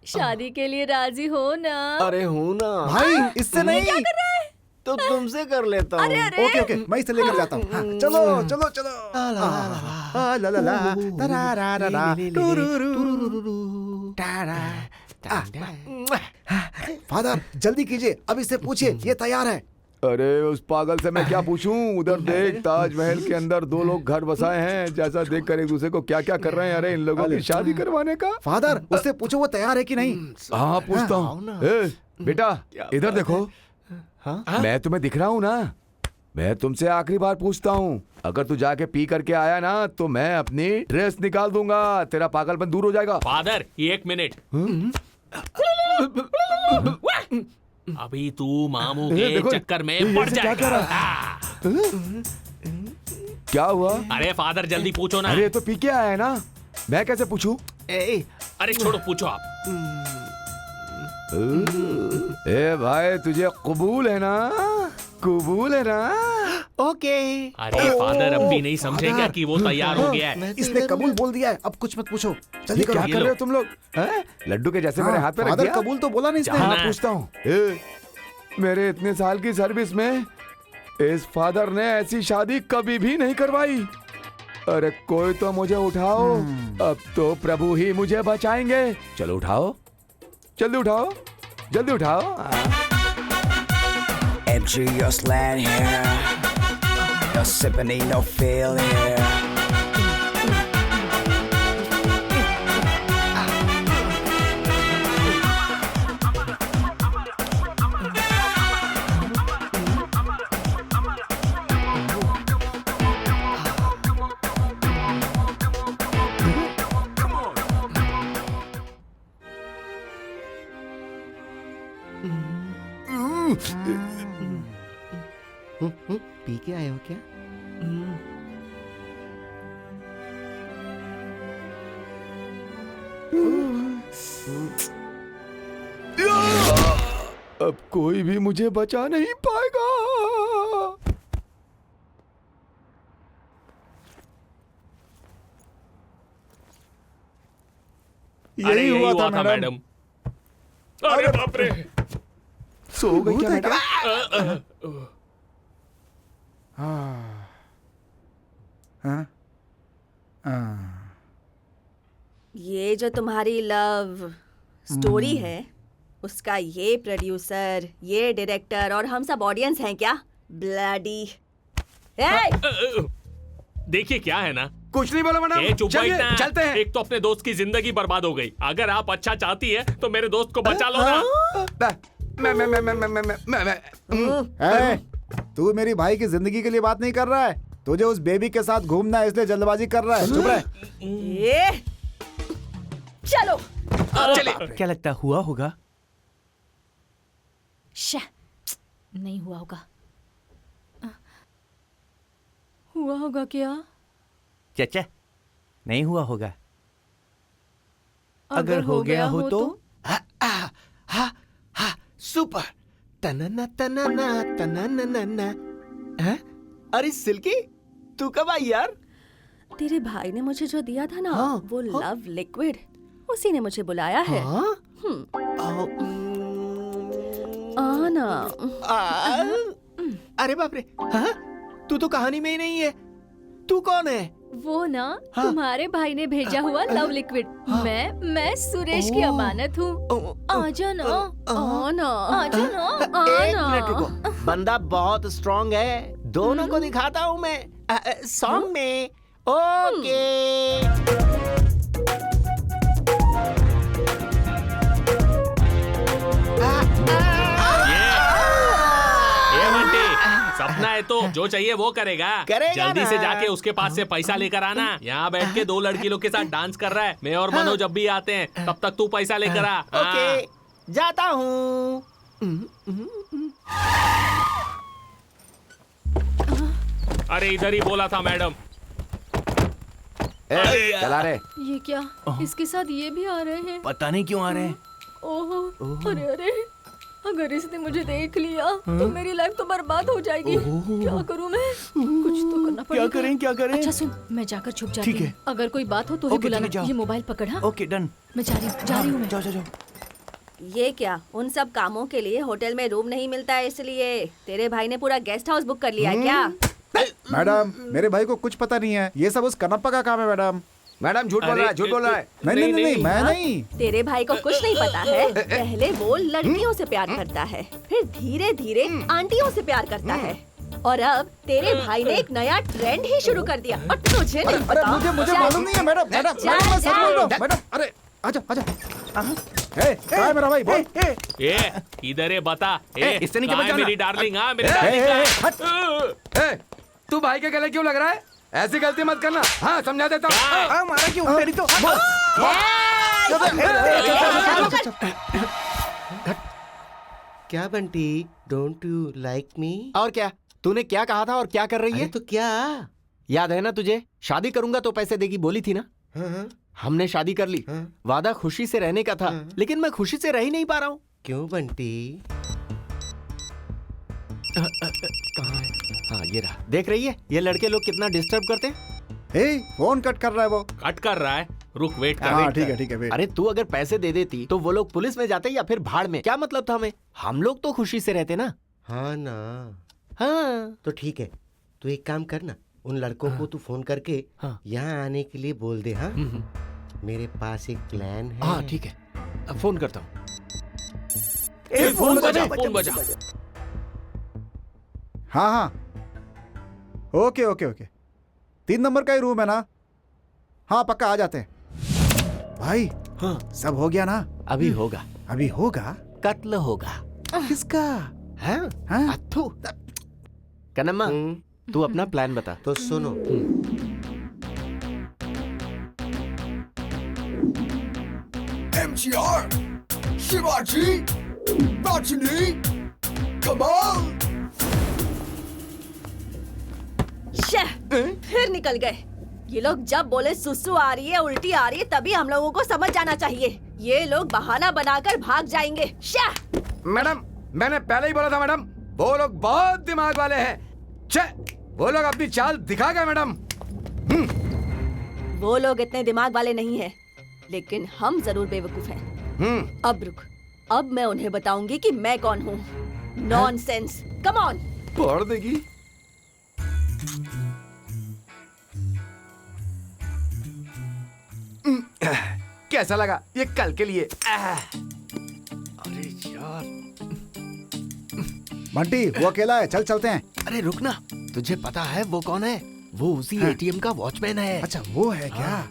शादी के लिए राजी हो ना? अरे हूँ ना भाई, इससे नहीं। क्या कर रहा है? तो तुमसे कर लेता हूँ। अरे अरे। ओके ओके, मैं इसे लेकर जाता हूँ। हाँ, चलो चलो चलो। ला ला ला, तरारारा, टुरुरुरु, टारा। फादर जल्दी कीजिए, अब इससे पूछिए, ये तैयार है। अरे उस पागल से मैं क्या पूछूं? उधर देख, ताजमहल के अंदर 2 लोग घर बसाए हैं, जैसा देखकर एक दूसरे को क्या क्या कर रहे हैं। अरे इन लोगों की शादी करवाने का। फादर, उससे पूछो वो तैयार है कि नहीं। हाँ पूछता हूँ। बेटा इधर देखो। मैं तुम्हें दिख रहा हूँ ना? मैं तुमसे आखिरी बार पूछता हूँ, अगर तू जाके पी करके आया ना तो मैं अपनी ड्रेस निकाल दूंगा, तेरा पागलपन दूर हो जाएगा। Father 1 minute. अभी तू मामू के चक्कर में पड़ जाएगा। क्या हुआ? अरे फादर जल्दी पूछो ना। अरे तो पी के आया है ना, मैं कैसे पूछूं? अरे छोड़ो, पूछो आप। ए भाई, तुझे कबूल है ना? कबूल है ना? ओके। अरे फादर अब भी नहीं समझेगा कि वो तैयार हो गया है। इसने कबूल बोल दिया है, अब कुछ मत पूछो। जल्दी क्या करो। कर रहे हो तुम लोग? लड्डू के जैसे मेरे हाथ पे रख फादर दिया। कबूल तो बोला नहीं इसने। हाँ पूछता हूँ। मेरे इतने साल की सर्विस में इस फादर ने ऐसी शादी कभी भी नहीं करवाई। अरे कोई तो मुझे उठाओ, अब तो प्रभु ही मुझे बचाएंगे। चलो उठाओ, जल्दी उठाओ, जल्दी उठाओ। MG, your slant hair. No sipping, ain't no failure. P के आए हो क्या? अब कोई भी मुझे बचा नहीं पाएगा। यही हुआ था मैडम। अरे बाप रे, सो गई क्या मैडम? ये जो तुम्हारी लव स्टोरी है, उसका ये प्रोड्यूसर, ये डायरेक्टर और हम सब ऑडियंस हैं क्या? ब्लडी देखिए क्या है ना, कुछ नहीं बोलो मैडम, चुप चलिए बैठना। चलते हैं। एक तो अपने दोस्त की जिंदगी बर्बाद हो गई, अगर आप अच्छा चाहती है तो मेरे दोस्त को बचा लो ना। तू मेरी भाई की जिंदगी के लिए बात नहीं कर रहा है, तुझे उस बेबी के साथ घूमना है इसलिए जल्दबाजी कर रहा है। चुप रह। चलो चलिए। क्या लगता हुआ होगा? नहीं हुआ होगा। हुआ होगा क्या? चाचा नहीं हुआ होगा। अगर हो गया हो तो? सुपर। तनना तनना तनना। हैं? अरे सिल्की, तू कब आई यार? तेरे भाई ने मुझे जो दिया था ना, वो लव लिक्विड, उसी ने मुझे बुलाया है। आना। अरे बाप रे, हाँ? तू तो कहानी में ही नहीं है। तू कौन है? वो ना तुम्हारे भाई ने भेजा हुआ लव लिक्विड। मैं सुरेश की अमानत हूँ। आजा ना, आना। आजा ना, एक आना। मिनट रुको, बंदा बहुत स्ट्रांग है, दोनों को दिखाता हूँ मैं सॉन्ग में। ओके। ये बंटी, सपना है तो जो चाहिए वो करेगा। जल्दी ना। से जाके उसके पास से पैसा लेकर आना। यहाँ बैठ के 2 लड़की लोग के साथ डांस कर रहा है। मैं और मनोज जब भी आते हैं तब तक तू पैसा लेकर आ। ओके, जाता हूँ। अरे इधर ही बोला था मैडम। चला रे। ये क्या? इसके साथ ये भी आ रहे हैं? पता नहीं क्यों आ रहे हैं। ओहो, अरे अरे, अगर इसने मुझे देख लिया तो मेरी लाइफ तो बर्बाद हो जाएगी। क्या करूं मैं? कुछ तो करना पड़ेगा। क्या करें? अच्छा सुन, मैं जाकर छुप जाती ठीक हूँ। है। अगर कोई बात हो तो ही ओके, ठीक है, बुलाना। जाओ। ये मोबाइल पकड़। हाँ, ओके डन। मैं जा रही हूँ मैं। जाओ। ये क्या, उन सब कामों के लिए होटल में रूम नहीं मिलता है, इसलिए तेरे भाई ने पूरा गेस्ट हाउस बुक कर लिया है क्या? मैडम, मेरे भाई को कुछ पता नहीं है, ये सब उस कनप्पा का काम है। मैडम झूठ बोल रहा है, झूठ बोल रहा है। नहीं, मैं नहीं। तेरे भाई को कुछ नहीं पता है। पहले वो लड़कियों से प्यार करता है, फिर धीरे धीरे आंटियों से प्यार करता है, और अब तेरे भाई ने एक नया ट्रेंड ही शुरू कर दिया और तुझे नहीं अरे पता। मुझे मालूम नहीं है। मैडम मैं सच बोल रहा हूँ। मैडम अरे आजा। कहाँ है मेरा भाई? बोल। इधर है, बता। इससे नहीं कहाँ है बचाना। मेरी डार्लिंग? हाँ मेरी हट। डार्लिंग। तू भाई के गले क्यों लग रहा है? ऐसी गलती मत करना। हाँ, समझा देता हूँ। मारा क्यों? तेरी तो क्या Bunty, don't you like me? और क्या, तूने क्या कहा था और क्या कर रही है? तो क्या याद है ना तुझे? शादी करूंगा तो पैसे देगी बोली थी ना? हमने शादी कर ली। वादा खुशी से रहने का था, लेकिन मैं खुशी से रह ही नहीं पा रहा हूँ। क्यों बंटी? कहाँ है? हाँ ये रहा। देख रही है ये लड़के लोग कितना डिस्टर्ब करते हैं। फोन कट कर रहा है वो। कट कर रहा है? रुक, वेट कर। हाँ ठीक है वेट। अरे तू अगर पैसे दे देती तो वो लोग पुलिस में जाते या फिर भाड़ में, क्या मतलब था हमें? हम लोग तो खुशी से रहते ना। हाँ ना। हाँ तो ठीक है, तू एक काम करना, उन लड़कों को तू फोन करके यहाँ आने के लिए बोल दे। हाँ मेरे पास एक प्लान है। हाँ ठीक है, अब फोन करता हूँ। फोन बजा। हाँ ओके 3 नंबर का ही रूम है ना? हाँ पक्का आ जाते हैं भाई। हाँ सब हो गया ना? अभी होगा। कत्ल होगा। किसका? हाँ? अथू। कन्नम्मा, तू अपना प्लान बता। तो सुनो। MGR, शिवाजी, रजनी, कमाल। फिर निकल गए। ये लोग जब बोले सुसु आ रही है, उल्टी आ रही है, तभी हम लोगों को समझ जाना चाहिए। ये लोग बहाना बनाकर भाग जाएंगे। मैडम, मैंने पहले ही बोला था मैडम, वो लोग बहुत दिमाग वाले हैं। वो लोग अपनी चाल दिखा गए मैडम। वो लोग इतने दिमाग वाले नहीं हैं, लेकिन हम जरूर बेवकूफ हैं। अब रुक, अब मैं उन्हें बताऊंगी कि मैं कौन हूँ। Nonsense, come on. पढ़ देगी। कैसा लगा ये कल के लिए? अरे यार, बंटी वो अकेला है, चल चलते हैं। अरे रुक ना, तुझे पता है वो कौन है? वो उसी एटीएम का वॉचमैन है। अच्छा वो है क्या?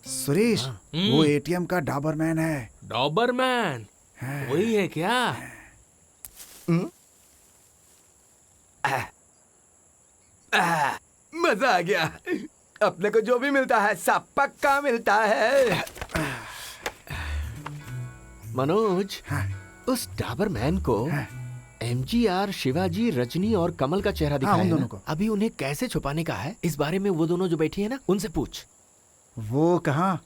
सुरेश वो एटीएम का डॉबरमैन है। डॉबरमैन वही है क्या? मजा आ गया। अपने को जो भी मिलता है सब पक्का मिलता है। मनोज, उस डॉबरमैन को एमजीआर, शिवाजी, रजनी और कमल का चेहरा दिखाया उन है दोनों ना? को। अभी उन्हें कैसे छुपाने का है, इस बारे में वो दोनों जो बैठी है ना, उनसे पूछ। वो कहाँ,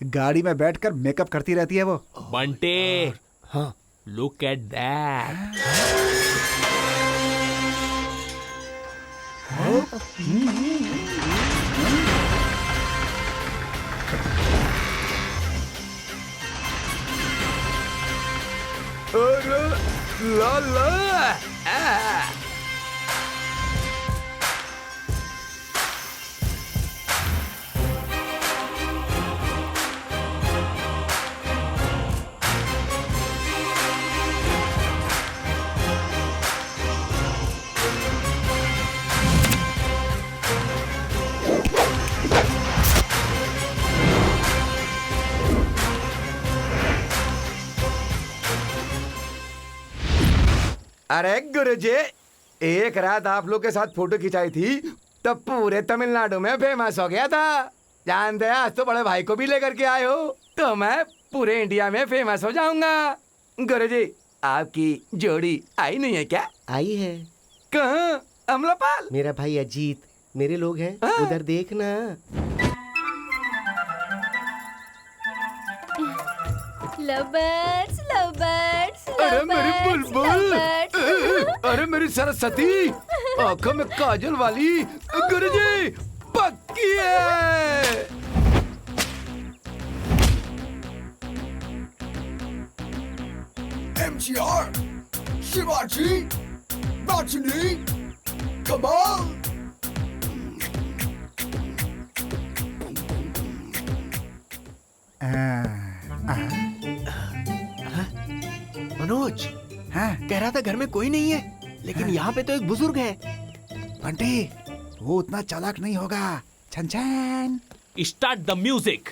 गाड़ी में बैठकर मेकअप करती रहती है वो। बंटे, हाँ, लुक एट दैट। ला ला अरे गुरुजी, एक रात आप लोग के साथ फोटो खिंचाई थी तब पूरे तमिलनाडु में फेमस हो गया था। जानते हैं, आज तो बड़े भाई को भी लेकर के आए हो तो मैं पूरे इंडिया में फेमस हो जाऊंगा। गुरुजी, आपकी जोड़ी आई नहीं है क्या? आई है। कहाँ? अमलापाल? मेरा भाई अजीत, मेरे लोग हैं, उधर देखना। लवर्स लवर्स अरे मेरी बुलबुल, अरे मेरी सरस्वती, आंखों में काजल वाली गुरुजी पक्की है। MGR, Shivaji, Rajini, Kamal. Manoj, हाँ? कह रहा था घर में कोई नहीं है, लेकिन यहाँ पे तो एक बुजुर्ग है। बंटी वो उतना चालाक नहीं होगा। छन छन। Start the music.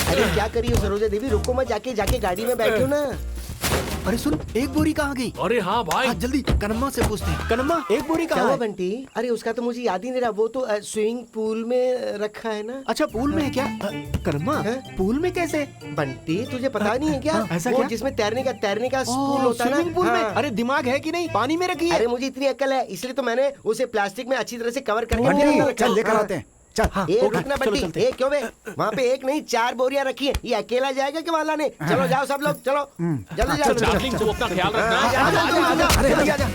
अरे क्या करी हो सरोजा देवी, रुको मत, जाके जाके गाड़ी में बैठो ना। अरे सुन, एक बोरी कहाँ गई? अरे हाँ भाई, जल्दी कनम्मा से पूछते हैं। कनम्मा, एक बोरी क्या कहाँ हुआ है? बंटी? अरे उसका तो मुझे याद ही नहीं रहा, वो तो स्विमिंग पूल में रखा है ना। अच्छा, पूल में है क्या? कनम्मा, पूल में कैसे? बंटी तुझे पता नहीं है क्या? ऐसा वो क्या? जिसमें तैरने का पूल होता है ना। स्विमिंग पूल में? हाँ। अरे दिमाग है कि नहीं? पानी में रखी है। अरे मुझे इतनी अक्ल है, इसलिए तो मैंने उसे प्लास्टिक में अच्छी तरह से कवर करके बंटी अंदर रखा चल है। लेकर आते हैं। चल एक रुकना बंटी, एक क्यों बे? वहाँ पे एक नहीं 4 बोरियां रखी है, ये अकेला जाएगा कि वाला ने? चलो जाओ सब लोग, चलो जल्दी जाओ। डार्लिंग, तू अपना ख्याल रखना। अरे जल्दी आजा।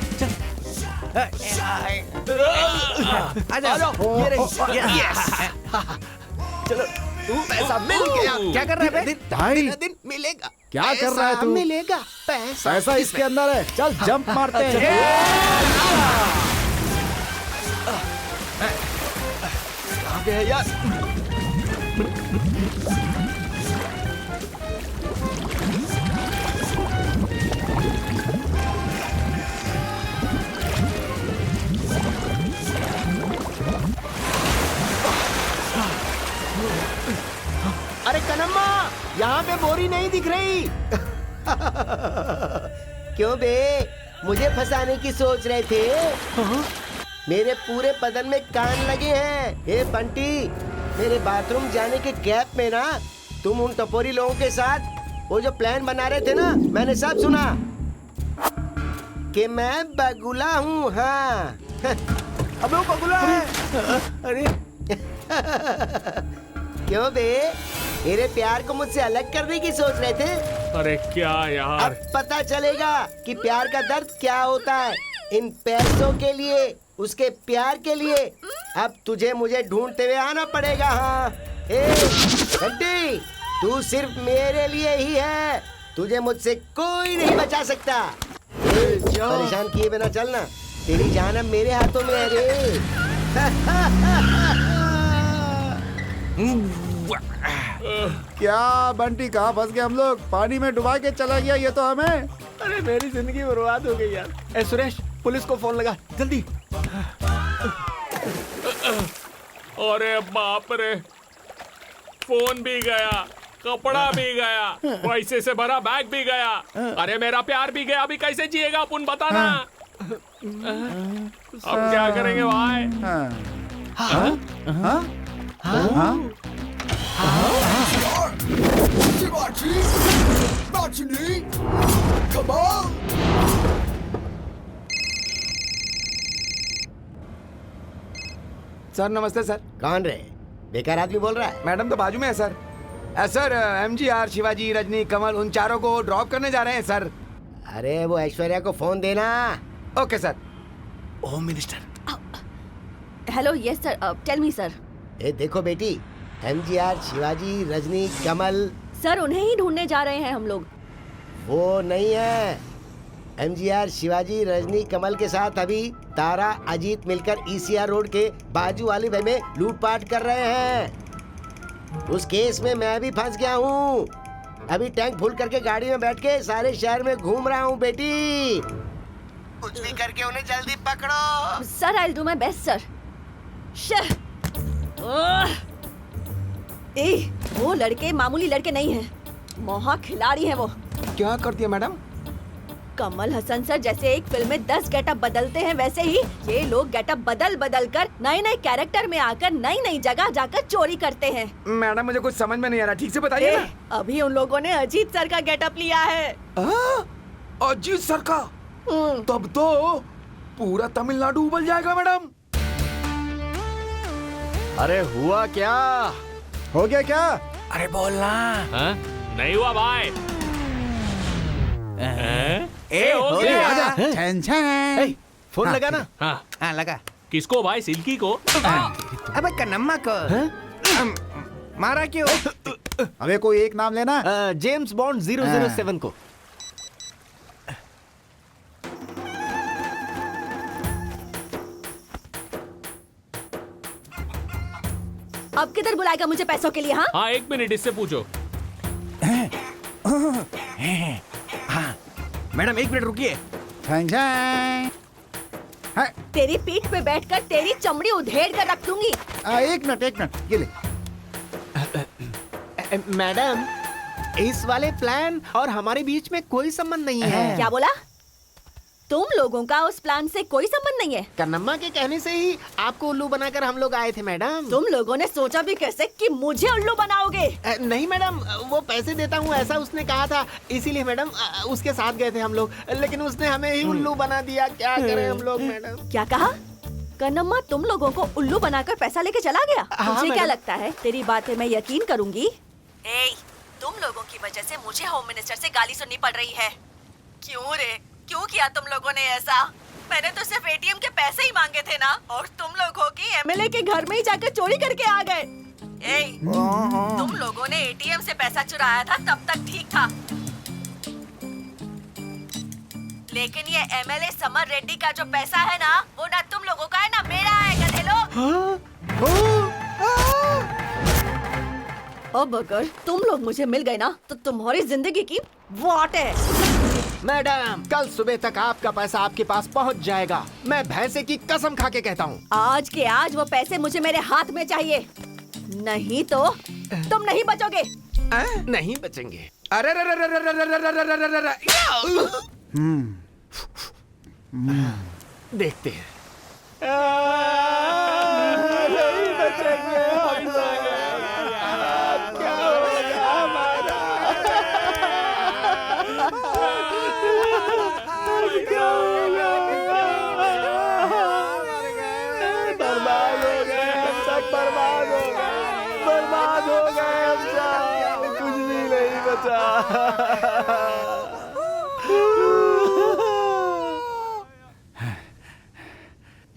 चलो पैसा मिल गया। क्या कर रहा है बे? भाई दिन मिलेगा। क्या कर रहा है तू? मिलेगा पैसा। पैसा इसके अंदर है, चल जंप मारते हैं। कहाँ पे है यार? पे बोरी नहीं दिख रही। क्यों बे, मुझे फंसाने की सोच रहे थे? मेरे पूरे बदन में कान लगे हैं। ए बंटी, मेरे बाथरूम जाने के गैप में ना तुम उन टपोरी लोगों के साथ वो जो प्लान बना रहे थे ना, मैंने सब सुना कि मैं बगुला हूँ। हाँ। अब वो बगुला है। अरे क्यों बे, मेरे प्यार को मुझसे अलग करने की सोच रहे थे? अरे क्या यार, अब पता चलेगा कि प्यार का दर्द क्या होता है। इन पैसों के लिए, उसके प्यार के लिए अब तुझे मुझे ढूंढते हुए आना पड़ेगा। हाँ ए घंटी, तू सिर्फ मेरे लिए ही है, तुझे मुझसे कोई नहीं बचा सकता। परेशान किए बिना चलना, तेरी जान अब मेरे हाथों में है रे। क्या बंटी, कहाँ फंस गए हम लोग? पानी में डुबा के चला गया ये तो हमें। अरे मेरी जिंदगी बर्बाद हो गई यार। ए सुरेश, पुलिस को फोन लगा जल्दी। अरे बाप रे, फोन भी गया, कपड़ा भी गया, पैसे से भरा बैग भी गया, अरे मेरा प्यार भी गया। अभी कैसे जिएगा अपन, बताना। अब क्या करेंगे भाई? सर नमस्ते सर। कौन रे? बेकार आदमी बोल रहा है। मैडम तो बाजू में है sir. Sir MGR, Shivaji, Rajini, Kamal उन चारों को ड्रॉप करने जा रहे हैं सर। अरे वो ऐश्वर्या को फोन देना। Okay sir. Home minister. Hello, yes sir, tell me sir. ए देखो बेटी, MGR, शिवाजी, रजनी, कमल। सर उन्हें ही ढूंढने जा रहे हैं हम लोग। वो नहीं है। MGR, शिवाजी, रजनी, कमल के साथ अभी तारा, अजीत मिलकर ECR रोड के बाजू वाली भाई में लूटपाट कर रहे हैं। उस केस में मैं भी फंस गया हूँ। अभी टैंक फुल करके गाड़ी में बैठ के सारे शहर में घूम रहा हूँ बेटी। कुछ भी करके उन्हें जल्दी पकड़ो। Sir I will do my best sir. वो लड़के मामूली लड़के नहीं हैं, महा खिलाड़ी हैं वो। क्या करती है मैडम? कमल हसन सर जैसे एक फिल्म में 10 गेटअप बदलते हैं, वैसे ही ये लोग गेटअप बदल बदल कर नए नए कैरेक्टर में आकर नई नई जगह जाकर चोरी करते हैं। मैडम मुझे कुछ समझ में नहीं आ रहा, ठीक से बताइए ना। अभी उन लोगों ने अजीत सर का गेटअप लिया है। अजीत सर का? तब तो पूरा तमिलनाडु उबल जाएगा मैडम। अरे हुआ क्या? हो गया क्या? अरे बोलना। नहीं हुआ भाई। हो गया। आजा। छन फोन लगा ना। हाँ लगा। किसको भाई? सिल्की को? अबे कन्नम्मा को। मारा क्यों? अबे कोई एक नाम लेना। जेम्स बॉन्ड 007 को। अब किधर बुलाएगा मुझे पैसों के लिए? हाँ हाँ, 1 मिनट, इससे पूछो। हाँ मैडम 1 मिनट रुकिए। तेरी पीठ पे बैठकर तेरी चमड़ी उधेड़ कर रख दूंगी। 1 मिनट ये ले। मैडम, इस वाले प्लान और हमारे बीच में कोई संबंध नहीं है। क्या बोला? तुम लोगों का उस प्लान से कोई संबंध नहीं है? कन्नम्मा के कहने से ही आपको उल्लू बनाकर हम लोग आए थे मैडम। तुम लोगों ने सोचा भी कैसे कि मुझे उल्लू बनाओगे? नहीं मैडम, वो पैसे देता हूँ ऐसा उसने कहा था, इसीलिए मैडम उसके साथ गए थे हम लोग, लेकिन उसने हमें ही उल्लू बना दिया। क्या करें हम लोग मैडम? क्या कहा? कन्नम्मा तुम लोगों को उल्लू बनाकर पैसा लेके चला गया? मुझे क्या लगता है तेरी बातें मैं यकीन करूंगी? तुम लोगों की वजह से मुझे होम मिनिस्टर से गाली सुननी पड़ रही है। क्यों रे, क्यों किया तुम लोगों ने ऐसा? मैंने तो सिर्फ ATM के पैसे ही मांगे थे ना, और तुम लोगों की MLA के घर में ही जाकर चोरी करके आ गए। तुम लोगों ने ATM से पैसा चुराया था तब तक ठीक था, लेकिन ये MLA समर रेड्डी का जो पैसा है ना, वो ना तुम लोगों का है ना मेरा है, गधे लोग। अब अगर तुम लोग मुझे मिल गए ना, तो तुम्हारी जिंदगी की वाट है। मैडम, कल सुबह तक आपका पैसा आपके पास पहुंच जाएगा। मैं भैंसे की कसम खा के कहता हूँ। आज के आज वो पैसे मुझे मेरे हाथ में चाहिए, नहीं तो तुम नहीं बचोगे। नहीं बचेंगे। अरे रे रे रे रे रे रे रे रे रे रे रे। देखते हैं।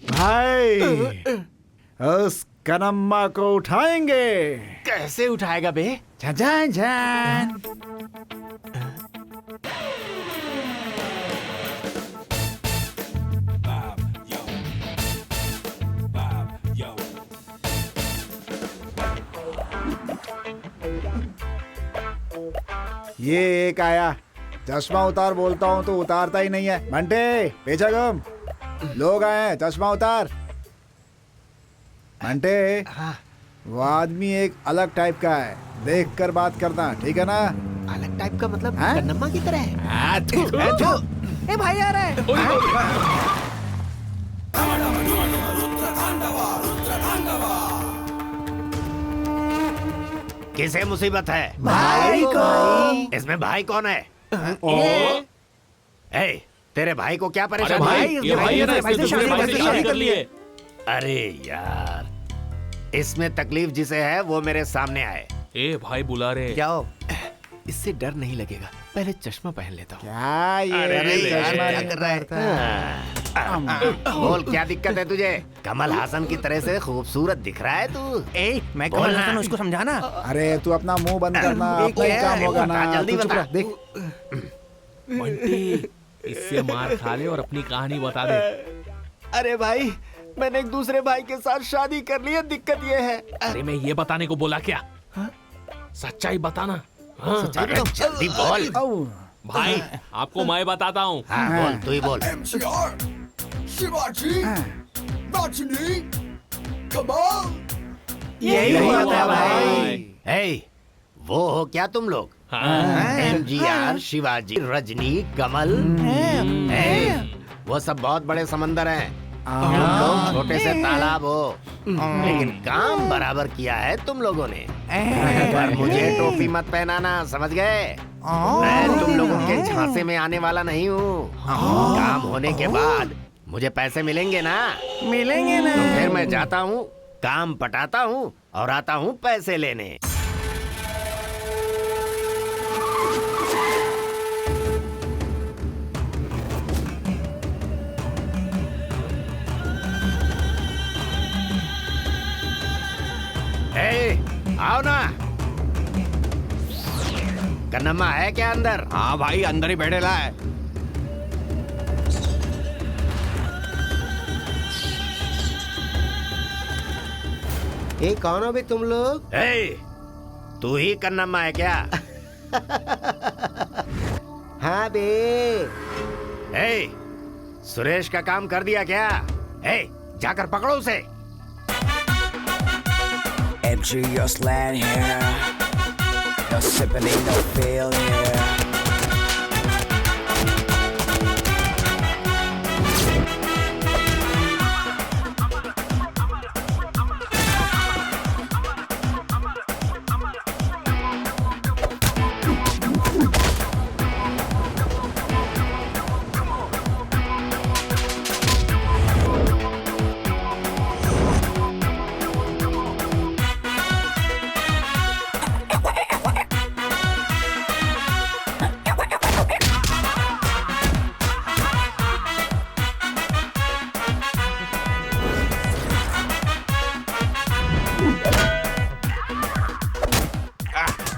भाई उस कनम्मा को उठाएंगे। कैसे उठाएगा बे? झन झन। ये एक आया, चश्मा उतार बोलता हूँ तो उतारता ही नहीं है। बंटे पीछे घूम, लोग आए हैं, चश्मा उतार। बंटे वो आदमी एक अलग टाइप का है, देख कर बात करना, ठीक है ना? अलग टाइप का मतलब हाँ? कन्नम्मा की तरह है? ए भाई आ रहा है। किसे मुसीबत है? भाई को। इसमें भाई कौन है? ए, तेरे भाई को क्या अरे परेशानी भाई, है? ये भाई है ना, इसने दूसरे भाई से शादी कर ली है। अरे यार, इसमें तकलीफ जिसे है वो मेरे सामने आए। ए भाई बुला रहे। क्या हो? इससे डर नहीं लगेगा, पहले चश्मा पहन लेता हूँ। क्या ये अरे यार, चश्मा क्या कर रहा है? बोल, क्या दिक्कत है तुझे? कमल हासन की तरह से खूबसूरत दिख रहा है तू। ए, मैं कमल बोलना। हसन, उसको समझाना। अरे तू अपना मुंह बंद करना, ये अपना ही क्या काम है? होगा ना। बता, जल्दी तू चुप बता। रह, देख बंटी, इससे मार खा ले और अपनी कहानी बता दे। अरे भाई, मैंने एक दूसरे भाई के साथ शादी कर ली है, दिक्कत ये है। अरे मैं ये बताने को बोला क्या? सच्चाई बताना। हाँ। अरे जल्दी बोल। भाई आपको मैं बताता हूँ। हाँ, बोल, तू ही बोल। MCR, शिवाजी, रजनी, कमाल। यही होता है भाई। हे, वो हो क्या तुम लोग? MGR, शिवाजी, रजनी, कमल। हे, वो सब बहुत बड़े समंदर हैं। तुम लोग छोटे से तालाब हो, लेकिन काम बराबर किया है तुम लोगों ने। पर मुझे टोपी मत पहनाना, समझ गए? मैं तुम लोगों के झांसे में आने वाला नहीं हूँ। काम होने के बाद मुझे पैसे मिलेंगे ना? मिलेंगे ना। तो फिर मैं जाता हूँ, काम पटाता हूँ और आता हूँ पैसे लेने। आओ ना। कन्नम्मा है क्या अंदर? हाँ भाई, अंदर ही बैठेला है। ए, कौन हो बे तुम लोग? तू ही कन्नम्मा है क्या? हाँ बे। सुरेश का काम कर दिया क्या? जाकर पकड़ो उसे। MG, your slant here. No sipping, ain't no failure.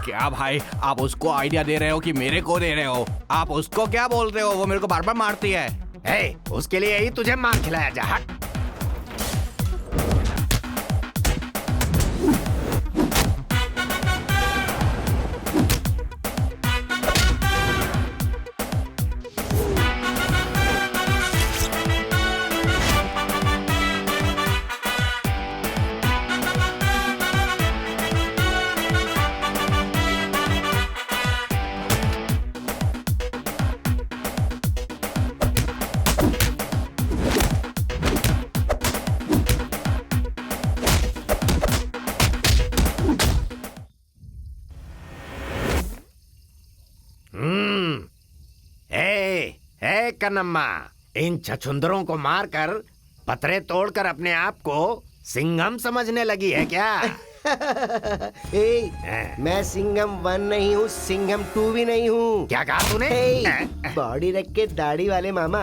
क्या भाई, आप उसको आइडिया दे रहे हो कि मेरे को दे रहे हो? आप उसको क्या बोल रहे हो? वो मेरे को बार बार मारती है। उसके लिए ही तुझे मार खिलाया जा। हट। कन्नम्मा, इन छछुंदरों को मारकर पतरे तोड़कर अपने आप को सिंघम समझने लगी है क्या? मैं सिंघम 1 नहीं हूँ, सिंघम 2 भी नहीं हूँ। क्या कहा तूने? बॉडी रख के दाढ़ी वाले मामा,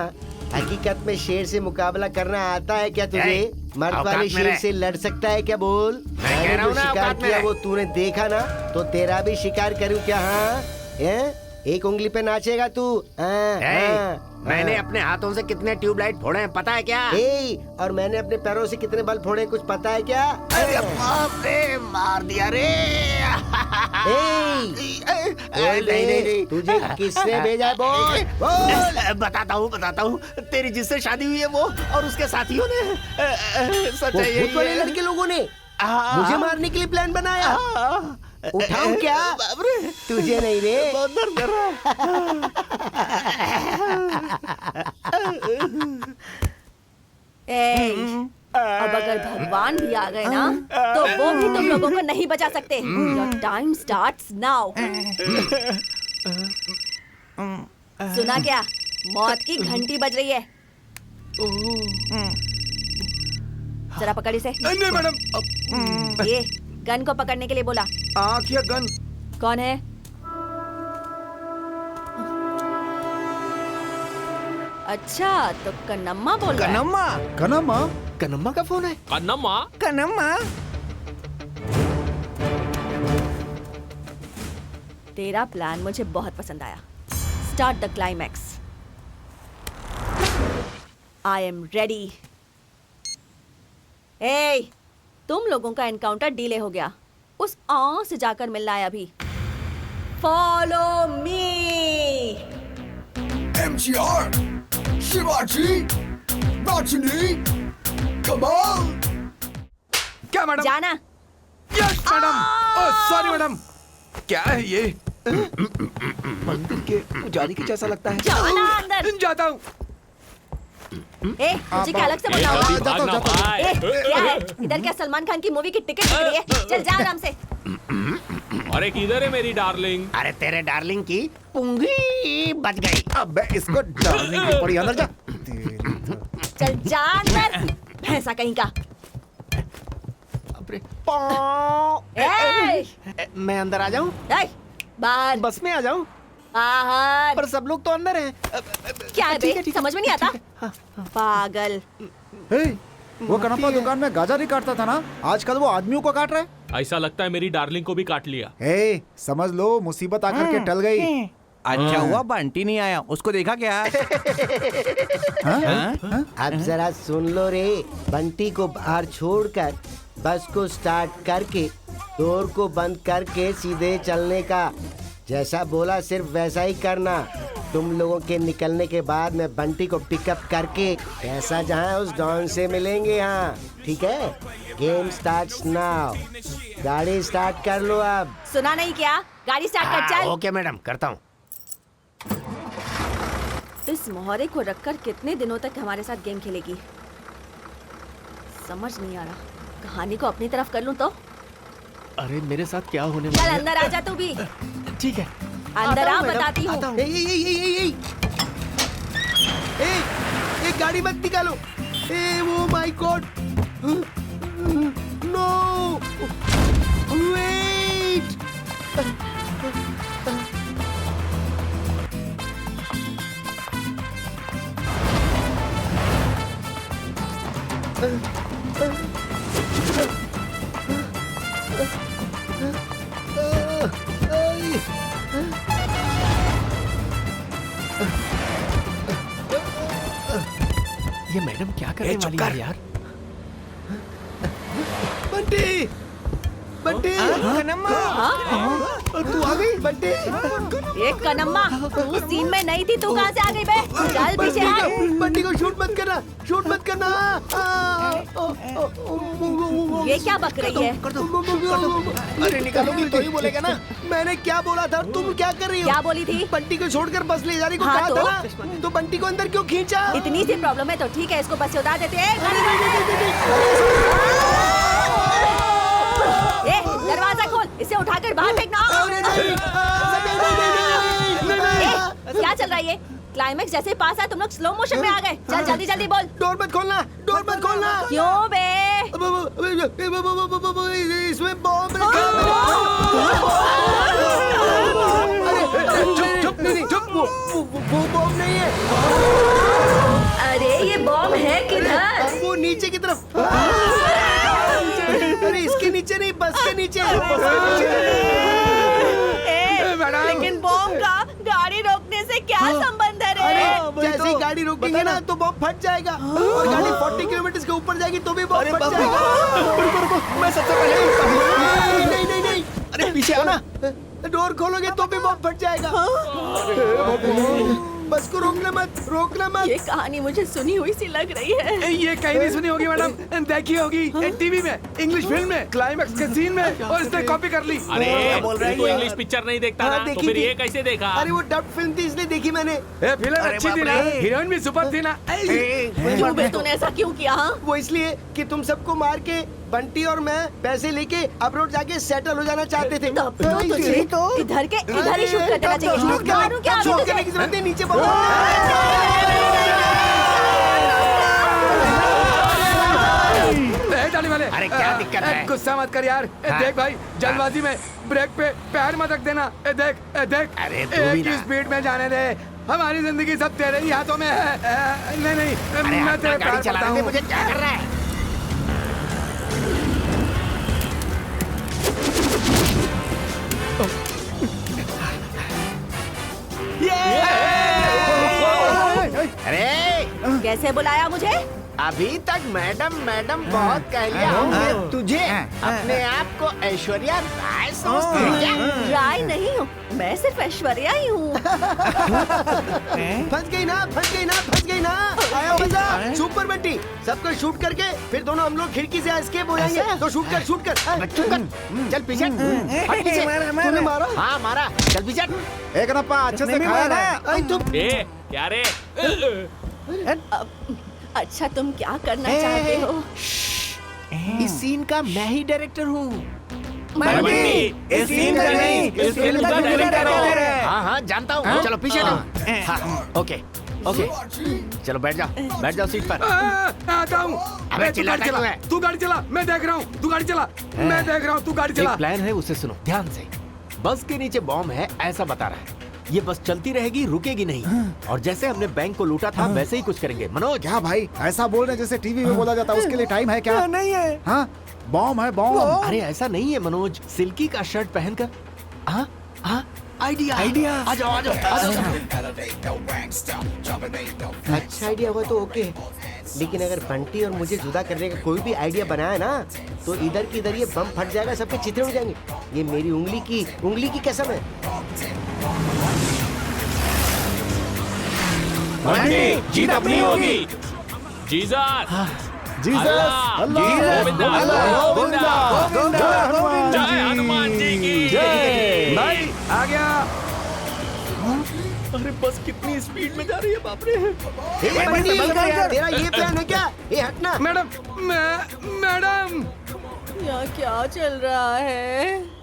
हकीकत में शेर से मुकाबला करना आता है क्या तुझे? मर्द वाले शेर से लड़ सकता है क्या? बोल। मैंने जो शिकार किया वो तूने देखा ना, तो तेरा भी शिकार करूँ क्या? हाँ, एक उंगली पे नाचेगा तू? मैंने अपने हाथों से कितने ट्यूबलाइट फोड़े हैं पता है क्या? और मैंने अपने पैरों से कितने बल्ब फोड़े कुछ पता है क्या? अरे बाप रे, मार दिया रे। नहीं, तुझे किसने भेजा है? बोल बोल। बताता हूँ। तेरी जिससे शादी हुई है वो और उसके साथियों ने, सच है भूत वाले लड़के लोगों ने मुझे मारने के लिए प्लान बनाया। उठाऊं क्या? तुझे नहीं रे। बहुत दर्द कर रहा है। अब अगर भगवान भी आ गए ना, तो वो भी तुम लोगों को नहीं बचा सकते। Your time starts now. सुना क्या? मौत की घंटी बज रही है। जरा पकड़ इसे। नहीं मैडम। ये गन को पकड़ने के लिए बोला। आँख या गन? कौन है? अच्छा, तो कन्नम्मा बोल रहा है। कन्नम्मा? कन्नम्मा? कन्नम्मा का फोन है? कन्नम्मा? तेरा प्लान मुझे बहुत पसंद आया। Start the climax. I am ready. ए, तुम लोगों का एनकाउंटर डिले हो गया। उस आं से जाकर मिलना है अभी। Follow me. MGR, शिवाजी, राजनी, कमाल। क्या मैडम? जाना। Yes madam. Sorry madam. क्या है ये? मंदिर के पुजारी के जैसा लगता है। जाना अंदर। जाता हूँ। ए, मुझे क्या अलग से बोलना होगा? ए, क्या है? इधर क्या सलमान खान की मूवी की टिकट निकली है? चल जा आराम से। अरे किधर है मेरी डार्लिंग? अरे तेरे डार्लिंग की पुंगी बच गई। अबे इसको डार्लिंग की पड़ी, अंदर जा। चल जा अंदर, भैंसा कहीं का। मैं अंदर आ जाऊं? बाहर। बस में आ जाऊं? बाहर। पर सब लोग तो अंदर हैं। क्या है बे? समझ में नहीं आता? पागल। वो कन्नप्पा दुकान में गाजर ही काटता था ना, आजकल वो आदमियों को काट रहा है। ऐसा लगता है मेरी डार्लिंग को भी काट लिया। समझ लो मुसीबत आकर के टल गई। अच्छा हुआ बंटी नहीं आया, उसको देखा क्या? अब जरा सुन लो रे, बंटी को बाहर छोड़कर बस को स्टार्ट करके डोर को बंद करके सीधे चलने का। जैसा बोला सिर्फ वैसा ही करना। तुम लोगों के निकलने के बाद मैं बंटी को पिकअप करके पैसा जहाँ है उस डॉन से मिलेंगे यहाँ, ठीक है? Game starts now. गाड़ी स्टार्ट कर लो अब। सुना नहीं क्या? गाड़ी स्टार्ट कर चल। ओके मैडम, करता हूँ। इस मोहरे को रखकर कितने दिनों तक हमारे साथ गेम खेलेगी? समझ नहीं आ रहा। कहानी को अपनी तरफ कर लूं तो? अरे मेरे साथ क्या होने चल वाला है? अंदर आ जा तू भी। ठीक है। अंदर आ, बताती हूँ। एक गाड़ी मत निकालो। वो माय गॉड। No wait. ये मैडम क्या करने वाली है यार? बंटी, बंटी, कन्नम्मा, तू आ गई बंटी? एक कन्नम्मा, तू सीन में नहीं थी, तू कहाँ से आ गई बे? चल पीछे हट। बंटी को शूट मत करना, शूट मत करना। ये क्या बक रही है? अरे निकालोगी तो ही बोलेगा ना। मैंने क्या बोला था, तुम क्या कर रही हो? क्या बोली थी? बंटी को छोड़कर बस ले जाने को हाँ, कहा था ना, तो बंटी को अंदर क्यों खींचा? इतनी सी प्रॉब्लम है तो ठीक है, इसको बस से उतार देते हैं। दरवाजा खोल, इसे उठाकर बाहर फेंकना। क्या चल रहा है ये? क्लाइमेक्स जैसे पास आया तुम लोग स्लो मोशन में आ गए। चल जल्दी जल्दी बोल। डोर मत खोलना, डोर मत खोलना। क्यों बे? इसमें बॉम्ब रखा है। चुप नहीं, चुप। वो बॉम्ब नहीं है। अरे ये बॉम्ब है किधर? वो नीचे की तरफ। अरे इसके नीचे नहीं, बस के नीचे। लेकिन बॉम्ब का गाड़ी रोकने से क्या संबंध है रे? अरे जैसे ही गाड़ी रोकेंगे ना तो बॉम्ब फट जाएगा और गाड़ी 40 किलोमीटर के ऊपर जाएगी तो भी बॉम्ब फट जाएगा। रुको, मैं सबसे पहले नहीं। अरे पीछे आना। डोर खोलोगे तो भी बॉम्ब फट जाएगा। बस को रोकना मत। ये कहानी मुझे सुनी हुई सी लग रही है। ये कहीं नहीं सुनी होगी मैडम, देखी होगी टीवी में, इंग्लिश फिल्म में, क्लाइमैक्स के सीन में, और इसने कॉपी कर ली। अरे तू इंग्लिश पिक्चर नहीं देखता ना, तो फिर ये कैसे देखा? अरे वो डब फिल्म थी इसलिए देखी मैंने। फिल्म अच्छी थी ना, हीरोइन भी सुपर थी ना। क्यों बे तूने ऐसा क्यों किया? वो इसलिए कि तुम सबको मार के बंटी और मैं पैसे लेके अब्रॉड जाके सेटल हो जाना चाहते थे। तब तो तुझे इधर ही शूट कर देना चाहिए। शूट करने की जरूरत नहीं, नीचे जाने वाले। अरे क्या दिक्कत है? गुस्सा मत कर यार। देख भाई, जल्दबाजी में ब्रेक पे पैर मत रख देना। देख अरे तू भी एक ही ना। स्पीड में जाने दे। हमारी जिंदगी सब तेरे ही हाथों में है। नहीं, मैं तेरे गाड़ी चलाने दे मुझे। क्या कर रहा है? अरे कैसे बुलाया मुझे? अभी तक मैडम बहुत कह लिया हमने तुझे। अपने आप को ऐश्वर्या राय समझती है क्या? राय नहीं हूँ, मैं सिर्फ ऐश्वर्या ही हूँ। फंस गई ना। आया मजा। सुपर बंटी, सबको शूट करके फिर दोनों हम लोग खिड़की से एस्केप हो जाएंगे। तो शूट कर। चल पीछे हट पीछे। तूने मारा? हाँ मारा। चल पीछे हट। एक नप्पा अच्छे से खाया ना। क्या रे? अच्छा तुम क्या करना चाहते हो? इस सीन का मैं ही डायरेक्टर हूँ। इस सीन का नहीं, इस फिल्म का डायरेक्टर है। हाँ जानता हूँ। चलो पीछे हटो। ओके चलो बैठ जाओ सीट पर। आता हूँ। अबे चिल्लाता क्यों है? तू गाड़ी चला, मैं देख रहा हूँ। तू गाड़ी चला। एक प्लान है, उसे सुनो ध्यान से। बस के नीचे बॉम्ब है ऐसा बता रहा है। ये बस चलती रहेगी, रुकेगी नहीं। और जैसे हमने बैंक को लूटा था वैसे ही कुछ करेंगे। मनोज क्या भाई ऐसा बोल रहे जैसे टीवी में बोला जाता है? उसके लिए टाइम है क्या? नहीं है। हाँ बॉम्ब है बॉम्ब। अरे ऐसा नहीं है मनोज। सिल्की का शर्ट पहनकर। हाँ आइडिया। आ जाओ। अच्छा आइडिया हुआ तो ओके, लेकिन अगर बंटी और मुझे जुदा करने का कोई भी आइडिया बनाया ना तो इधर की इधर ये बम फट जाएगा, सबके चित्रे उड़ जाएंगे। ये मेरी उंगली की कसम है। जीत अपनी होगी। जीसस जय हनुमान जी की जय। भाई आ गया। अरे बस कितनी स्पीड में जा रही है, बाप रे। बंटी, तेरा ये प्लान है क्या? ये हटना। मैडम यहाँ क्या चल रहा है?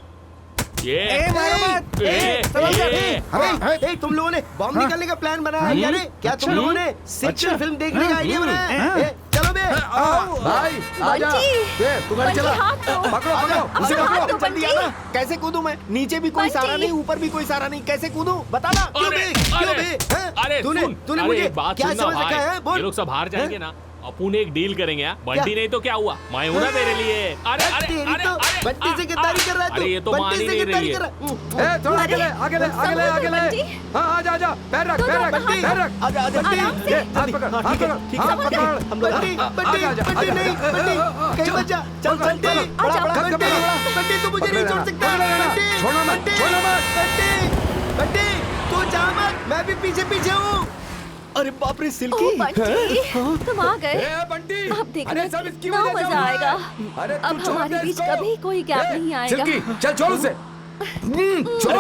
तुम लोगों ने बॉम्ब निकालने का प्लान बनाया है क्या? क्या तुम लोगों ने सेक्शन फिल्म देखने का आइडिया बनाया है? चलो बे भाई आजा। तू गाड़ी चला। पकड़ो उसे पकड़ो। जल्दी आना। कैसे कूदूं मैं? नीचे भी कोई सहारा नहीं, ऊपर भी कोई सहारा नहीं। कैसे कूदूं बताना। अरे तूने मुझे बात क्या समझ रखा है? ये लोग सब हार जाएंगे ना, अपन एक डील करेंगे। बंटी नहीं तो क्या हुआ, मैं हूं ना तेरे लिए। अरे बंटी से गद्दारी कर रहा है तू। अरे ये तो मान ही नहीं रही है। थोड़ा आगे। हाँ आजा। पैर रख। आजा। हाथ पकड़। हम लोग बंटी नहीं, कहीं मत जा। चल बंटी तू मुझे नहीं छोड़ सकता। छोड़ना मत। बंटी तू जा मत, मैं भी पीछे हूँ। अरे बाप रे सिल्की। बंटी तुम आ गए। बंटी अब देखना कितना मजा आएगा। अब हमारे बीच कभी कोई गैप नहीं आएगा। सिल्की चल छोड़ उसे। छोड़।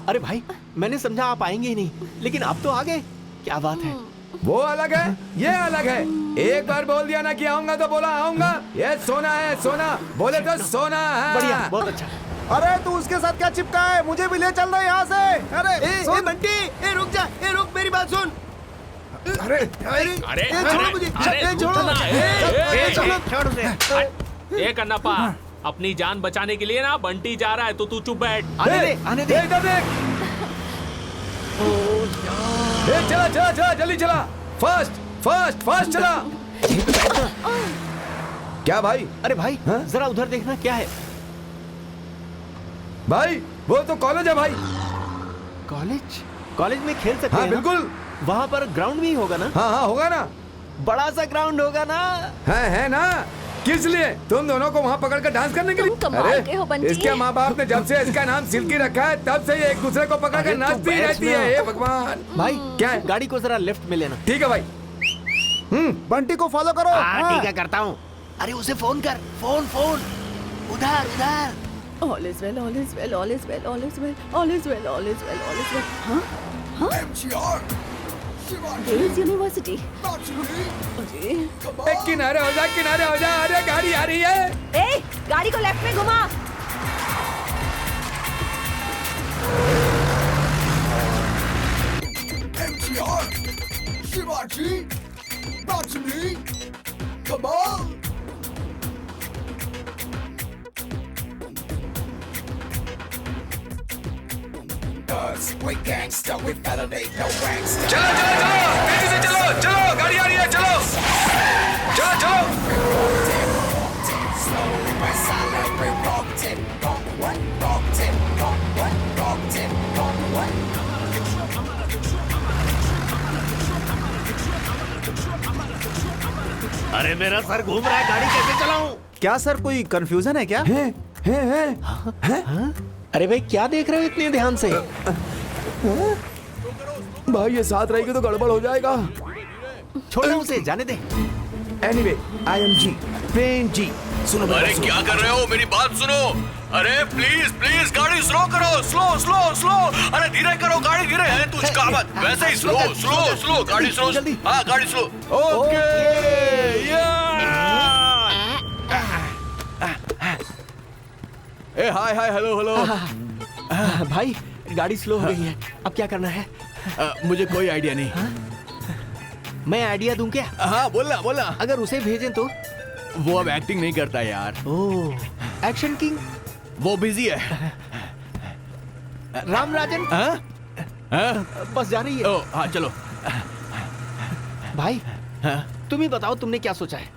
अरे भाई मैंने समझा आप आएंगे ही नहीं, लेकिन आप तो आ गए। क्या बात है? वो अलग है, ये अलग है। एक बार बोल दिया ना कि आऊंगा तो बोला आऊंगा। ये सोना है, सोना बोले तो सोना है। बढ़िया, बहुत अच्छा। अरे तू उसके साथ क्या चिपका है? मुझे भी ले चल रहा है यहाँ से। अरे ए बंटी, ए रुक जा, ए रुक, मेरी बात सुन। अरे ए छोड़ो मुझे, ए छोड़ो, छोड़ उसे। ए कन्नप्पा, अपनी जान बचाने के लिए ना बंटी जा रहा है, तो तू चुप बैठ। आने दे। इधर देख। चला चला चला, जल्दी चला, फास्ट फास्ट फास्ट चला। क्या भाई? अरे भाई, जरा उधर देखना, क्या है? भाई वो तो कॉलेज है भाई। कॉलेज में खेल सकते हाँ हैं ना? बिल्कुल। वहाँ पर ग्राउंड भी होगा ना? हाँ होगा ना, बड़ा सा ग्राउंड होगा ना? है ना। किस लिए? तुम दोनों को वहाँ पकड़ कर डांस करने के लिए? तुम कमाल के हो बंटी। इसके माँ बाप ने जब से इसका नाम सिल्की रखा है तब से ये एक दूसरे को पकड़ कर नाचती रहती है। हे भगवान। भाई क्या है? गाड़ी को जरा लेफ्ट में लेना। ठीक है भाई। बंटी को फॉलो करो। ठीक है, करता हूँ। अरे उसे फोन कर, फोन उधर। All is well, all is well, all is well, all is well, all is well, all is well, all is well. हाँ? Girls University. अरे किनारे हो जा। अरे गाड़ी आ रही है। ए, गाड़ी को लेफ्ट में घुमा। We gangsta, we validate no gangsta. चलो तेजी से चलो, गाड़ी आ रही है, चलो। Slowly but silent, we rocked it. Rocked it. अरे मेरा सर घूम रहा है, गाड़ी कैसे चलाऊं? क्या सर, कोई कंफ्यूजन है क्या? अरे भाई, क्या देख रहे हो इतने ध्यान से? भाई ये साथ रहेगी तो गड़बड़ हो जाएगा। छोड़ो उसे, जाने दे। एनीवे, आई एम जी, प्लेन जी। सुनो अरे क्या कर रहे हो? मेरी बात सुनो। अरे प्लीज गाड़ी स्लो करो, स्लो। अरे धीरे करो, गाड़ी धीरे है, तू उसका मत। वैसे ही स्लो, गाड़ी स्लो। हाँ गाड़ी स्लो। ओके। ए हाय हेलो। भाई गाड़ी स्लो हो गई है, अब क्या करना है? मुझे कोई आइडिया नहीं। मैं आइडिया दूं क्या? हाँ बोलना। अगर उसे भेजें तो? वो अब एक्टिंग नहीं करता यार। ओह, एक्शन किंग। वो बिजी है। राम राजन। बस जा रही है। ओ हाँ चलो। भाई तुम ही बताओ, तुमने क्या सोचा है?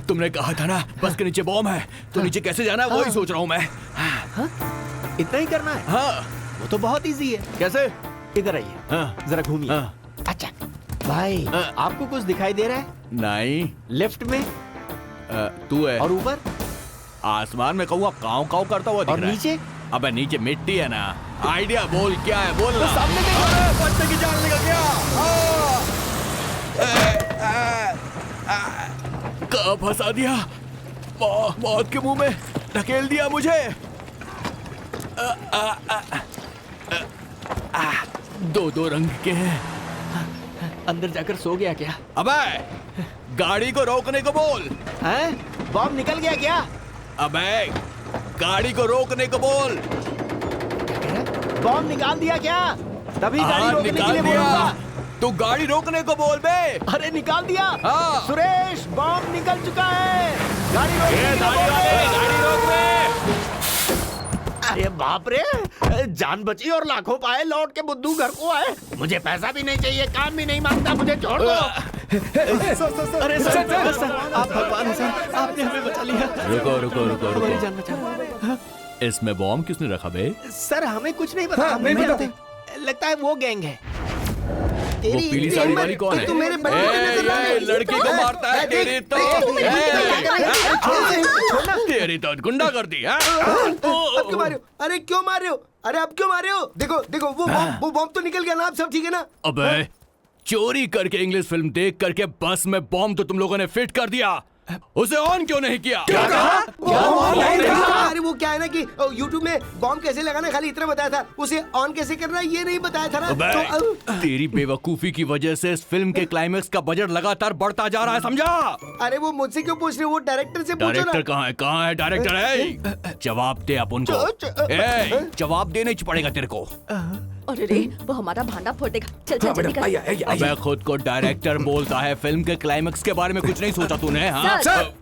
तुमने कहा था ना बस के नीचे बॉम्ब है, तो नीचे कैसे जाना है वही सोच रहा हूँ मैं। इतना ही करना है? हाँ वो तो बहुत इजी है। कैसे? इधर आइए, जरा घूमिए। अच्छा भाई, आपको कुछ दिखाई दे रहा है? नहीं। लेफ्ट में तू है। और ऊपर? आसमान में कौवा काव काव करता हुआ दिख रहा है। नीचे? अबे नीचे मिट्टी है ना। आइडिया बोल, क्या है बोल ना। सामने देखो। बच्चे की जान निकल गया। कहाँ फंसा दिया? मौत के मुंह में ढकेल दिया मुझे। दो रंग के हैं। अंदर जाकर सो गया क्या? अबे गाड़ी को रोकने को बोल। हैं? बॉम्ब निकल गया क्या? अबे गाड़ी को रोकने को बोल। बॉम्ब निकाल दिया क्या? तभी गाड़ी रोकने के लिए बोलूंगा। तू गाड़ी रोकने को बोल बे। अरे निकाल दिया। हाँ। सुरेश, बॉम्ब निकल चुका है, गाड़ी रोक दे। अरे बाप रे, जान बची और लाखों पाए, लौट के बुद्धू घर को आए। मुझे पैसा भी नहीं चाहिए, काम भी नहीं मांगता, मुझे छोड़ दो। अरे सर, आप भगवान हैं सर, आपने हमें बचा लिया। रुको। हमारी जान बचा। इसमें बॉम्ब किसने रखा बे? सर हमें कुछ नहीं पता। नहीं पता। लगता है वो गैंग है। वो पीली साड़ी वाली कौन है? तू मेरे बच्चे को नजर ना ए, लड़की को मारता है तेरी तो। तेरी तो गुंडा कर दी। अब क्यों मारे हो? अरे क्यों मार रहे हो? अरे अब क्यों मार रहे हो? देखो वो बॉम्ब तो निकल गया ना, अब सब ठीक है ना? अबे चोरी करके इंग्लिश फिल्म देख करके बस में बॉम्ब तो तुम लोगों ने फिट कर दिया। उसे ऑन क्यों नहीं किया? क्या अरे वो क्या है ना कि YouTube में बॉम्ब कैसे लगाना खाली इतना बताया था, उसे ऑन कैसे करना ये नहीं बताया था ना। तो तेरी बेवकूफी की वजह से इस फिल्म के क्लाइमेक्स का बजट लगातार बढ़ता जा रहा है, समझा? अरे वो मुझसे क्यों पूछ रहे हो, वो डायरेक्टर से पूछो ना। डायरेक्टर कहाँ है डायरेक्टर है? जवाब दे आप उनको। जवाब देना ही पड़ेगा तेरे को। अरे रे वो हमारा भांडा फोड़ देगा। चल चल जल्दी कर। अबे खुद को डायरेक्टर बोलता है, फिल्म के क्लाइमेक्स के बारे में कुछ नहीं सोचा तूने? हाँ सर।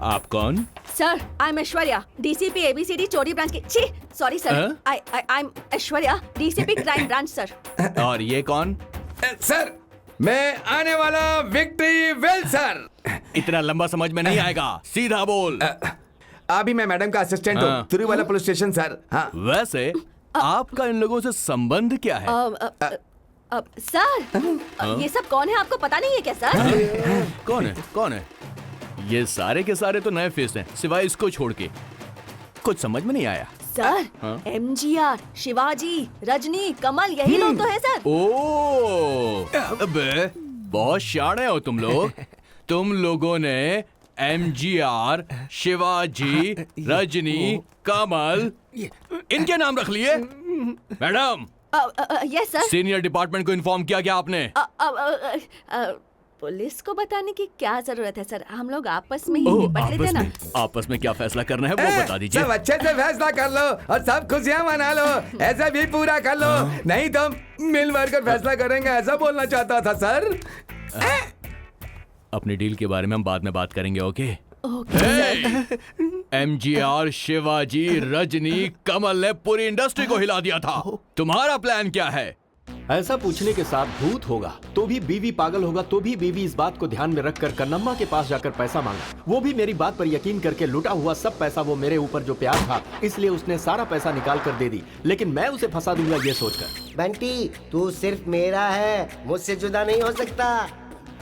आप कौन? Sir I am Aishwarya, DCP ABCD चोरी ब्रांच की। छी sorry sir, I am Aishwarya, DCP crime branch sir. और ये कौन? सर मैं आने वाला विक्ट्री वेल सर। इतना लंबा समझ में नहीं आएगा, सीधा बोल। अभी मैं मैडम का असिस्टेंट हूँ, तिरुवला पुलिस स्टेशन सर। हाँ वैसे आपका इन लोगों से संबंध क्या है? सर ये सब कौन है आपको पता नहीं है क्या सर? कौन है? ये सारे के सारे तो नए फेस हैं, सिवाय इसको छोड़ के। कुछ समझ में नहीं आया सर। एमजीआर, शिवाजी, रजनी, कमल यही लोग तो है सर। ओ अबे बहुत शाणे हो तुम लोग। तुम लोगों ने एमजीआर, शिवाजी, रजनी, कमल इनके नाम रख लिए? Madam yes sir. Senior department को इन्फॉर्म किया क्या आपने? पुलिस को बताने की क्या जरूरत है सर, हम लोग आपस में ही निपट लेते ना। आपस में क्या फैसला करना है वो बता दीजिए। सब अच्छे से फैसला कर लो और सब खुशियां मना लो, ऐसा भी पूरा कर लो, नहीं तो मिल भर कर फैसला करेंगे, ऐसा बोलना चाहता था सर। अपनी डील के बारे में हम बाद में बात करेंगे, ओके? ओके। एमजीआर, शिवाजी, रजनी, कमल ने पूरी इंडस्ट्री को हिला दिया था। तुम्हारा प्लान क्या है? ऐसा पूछने के साथ भूत होगा तो भी बीवी, पागल होगा तो भी बीवी इस बात को ध्यान में रखकर कन्नम्मा के पास जाकर पैसा मांगा। वो भी मेरी बात पर यकीन करके लुटा हुआ सब पैसा वो मेरे ऊपर जो प्यार था, इसलिए उसने सारा पैसा निकाल कर दे दी, लेकिन मैं उसे फंसा दूंगा ये सोचकर। बंटी तू सिर्फ मेरा है, मुझसे जुदा नहीं हो सकता।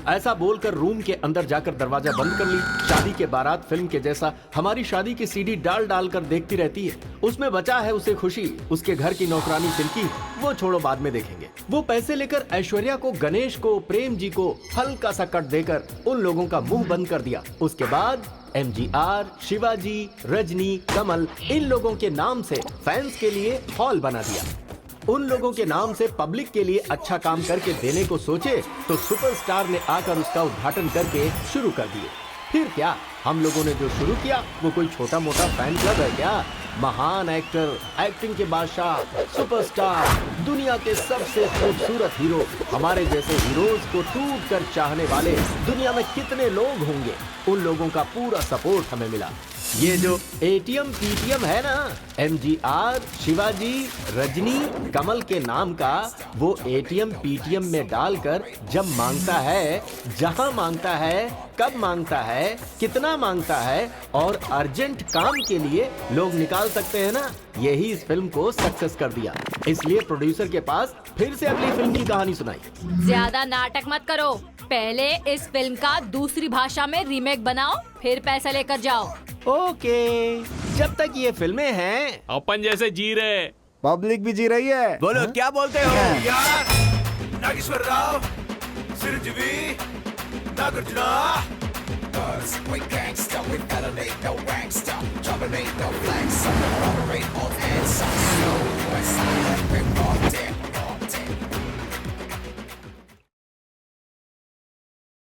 ऐसा बोलकर रूम के अंदर जाकर दरवाजा बंद कर ली। शादी के बारात फिल्म के जैसा हमारी शादी की सीडी डाल डाल कर देखती रहती है। उसमें बचा है उसे खुशी, उसके घर की नौकरानी सिल्की, वो छोड़ो बाद में देखेंगे। वो पैसे लेकर ऐश्वर्या को, गणेश को, प्रेम जी को हल्का सा कट देकर उन लोगों का मुंह बंद कर दिया। उसके बाद एमजीआर, शिवाजी, रजनी, कमल इन लोगों के नाम से फैंस के लिए हॉल बना दिया। उन लोगों के नाम से पब्लिक के लिए अच्छा काम करके देने को सोचे तो सुपरस्टार ने आकर उसका उद्घाटन करके शुरू कर दिए। फिर क्या, हम लोगों ने जो शुरू किया वो कोई छोटा मोटा फैन क्लब है क्या? महान एक्टर, एक्टिंग के बादशाह, सुपरस्टार, दुनिया के सबसे खूबसूरत हीरो, हमारे जैसे हीरोज को टूट कर चाहने वाले दुनिया में कितने लोग होंगे? उन लोगों का पूरा सपोर्ट हमें मिला। ये जो एटीएम पीटीएम है ना, एमजीआर, शिवाजी, रजनी, कमल के नाम का, वो एटीएम पीटीएम में डालकर जब मांगता है, जहां मांगता है, कब मांगता है, कितना मांगता है और अर्जेंट काम के लिए लोग निकाल सकते हैं ना, यही इस फिल्म को सक्सेस कर दिया। इसलिए प्रोड्यूसर के पास फिर से अगली फिल्म की कहानी सुनाई। ज्यादा नाटक मत करो, पहले इस फिल्म का दूसरी भाषा में रीमेक बनाओ, फिर पैसा लेकर जाओ। ओके, जब तक ये फिल्में हैं अपन जैसे जी रहे, पब्लिक भी जी रही है। बोलो क्या बोलते हो? Nageshwar Rao, Chiranjeevi, Nagarjuna. Cause we gangsta, we elevate no gangsta, dominate no flags, operate all hands,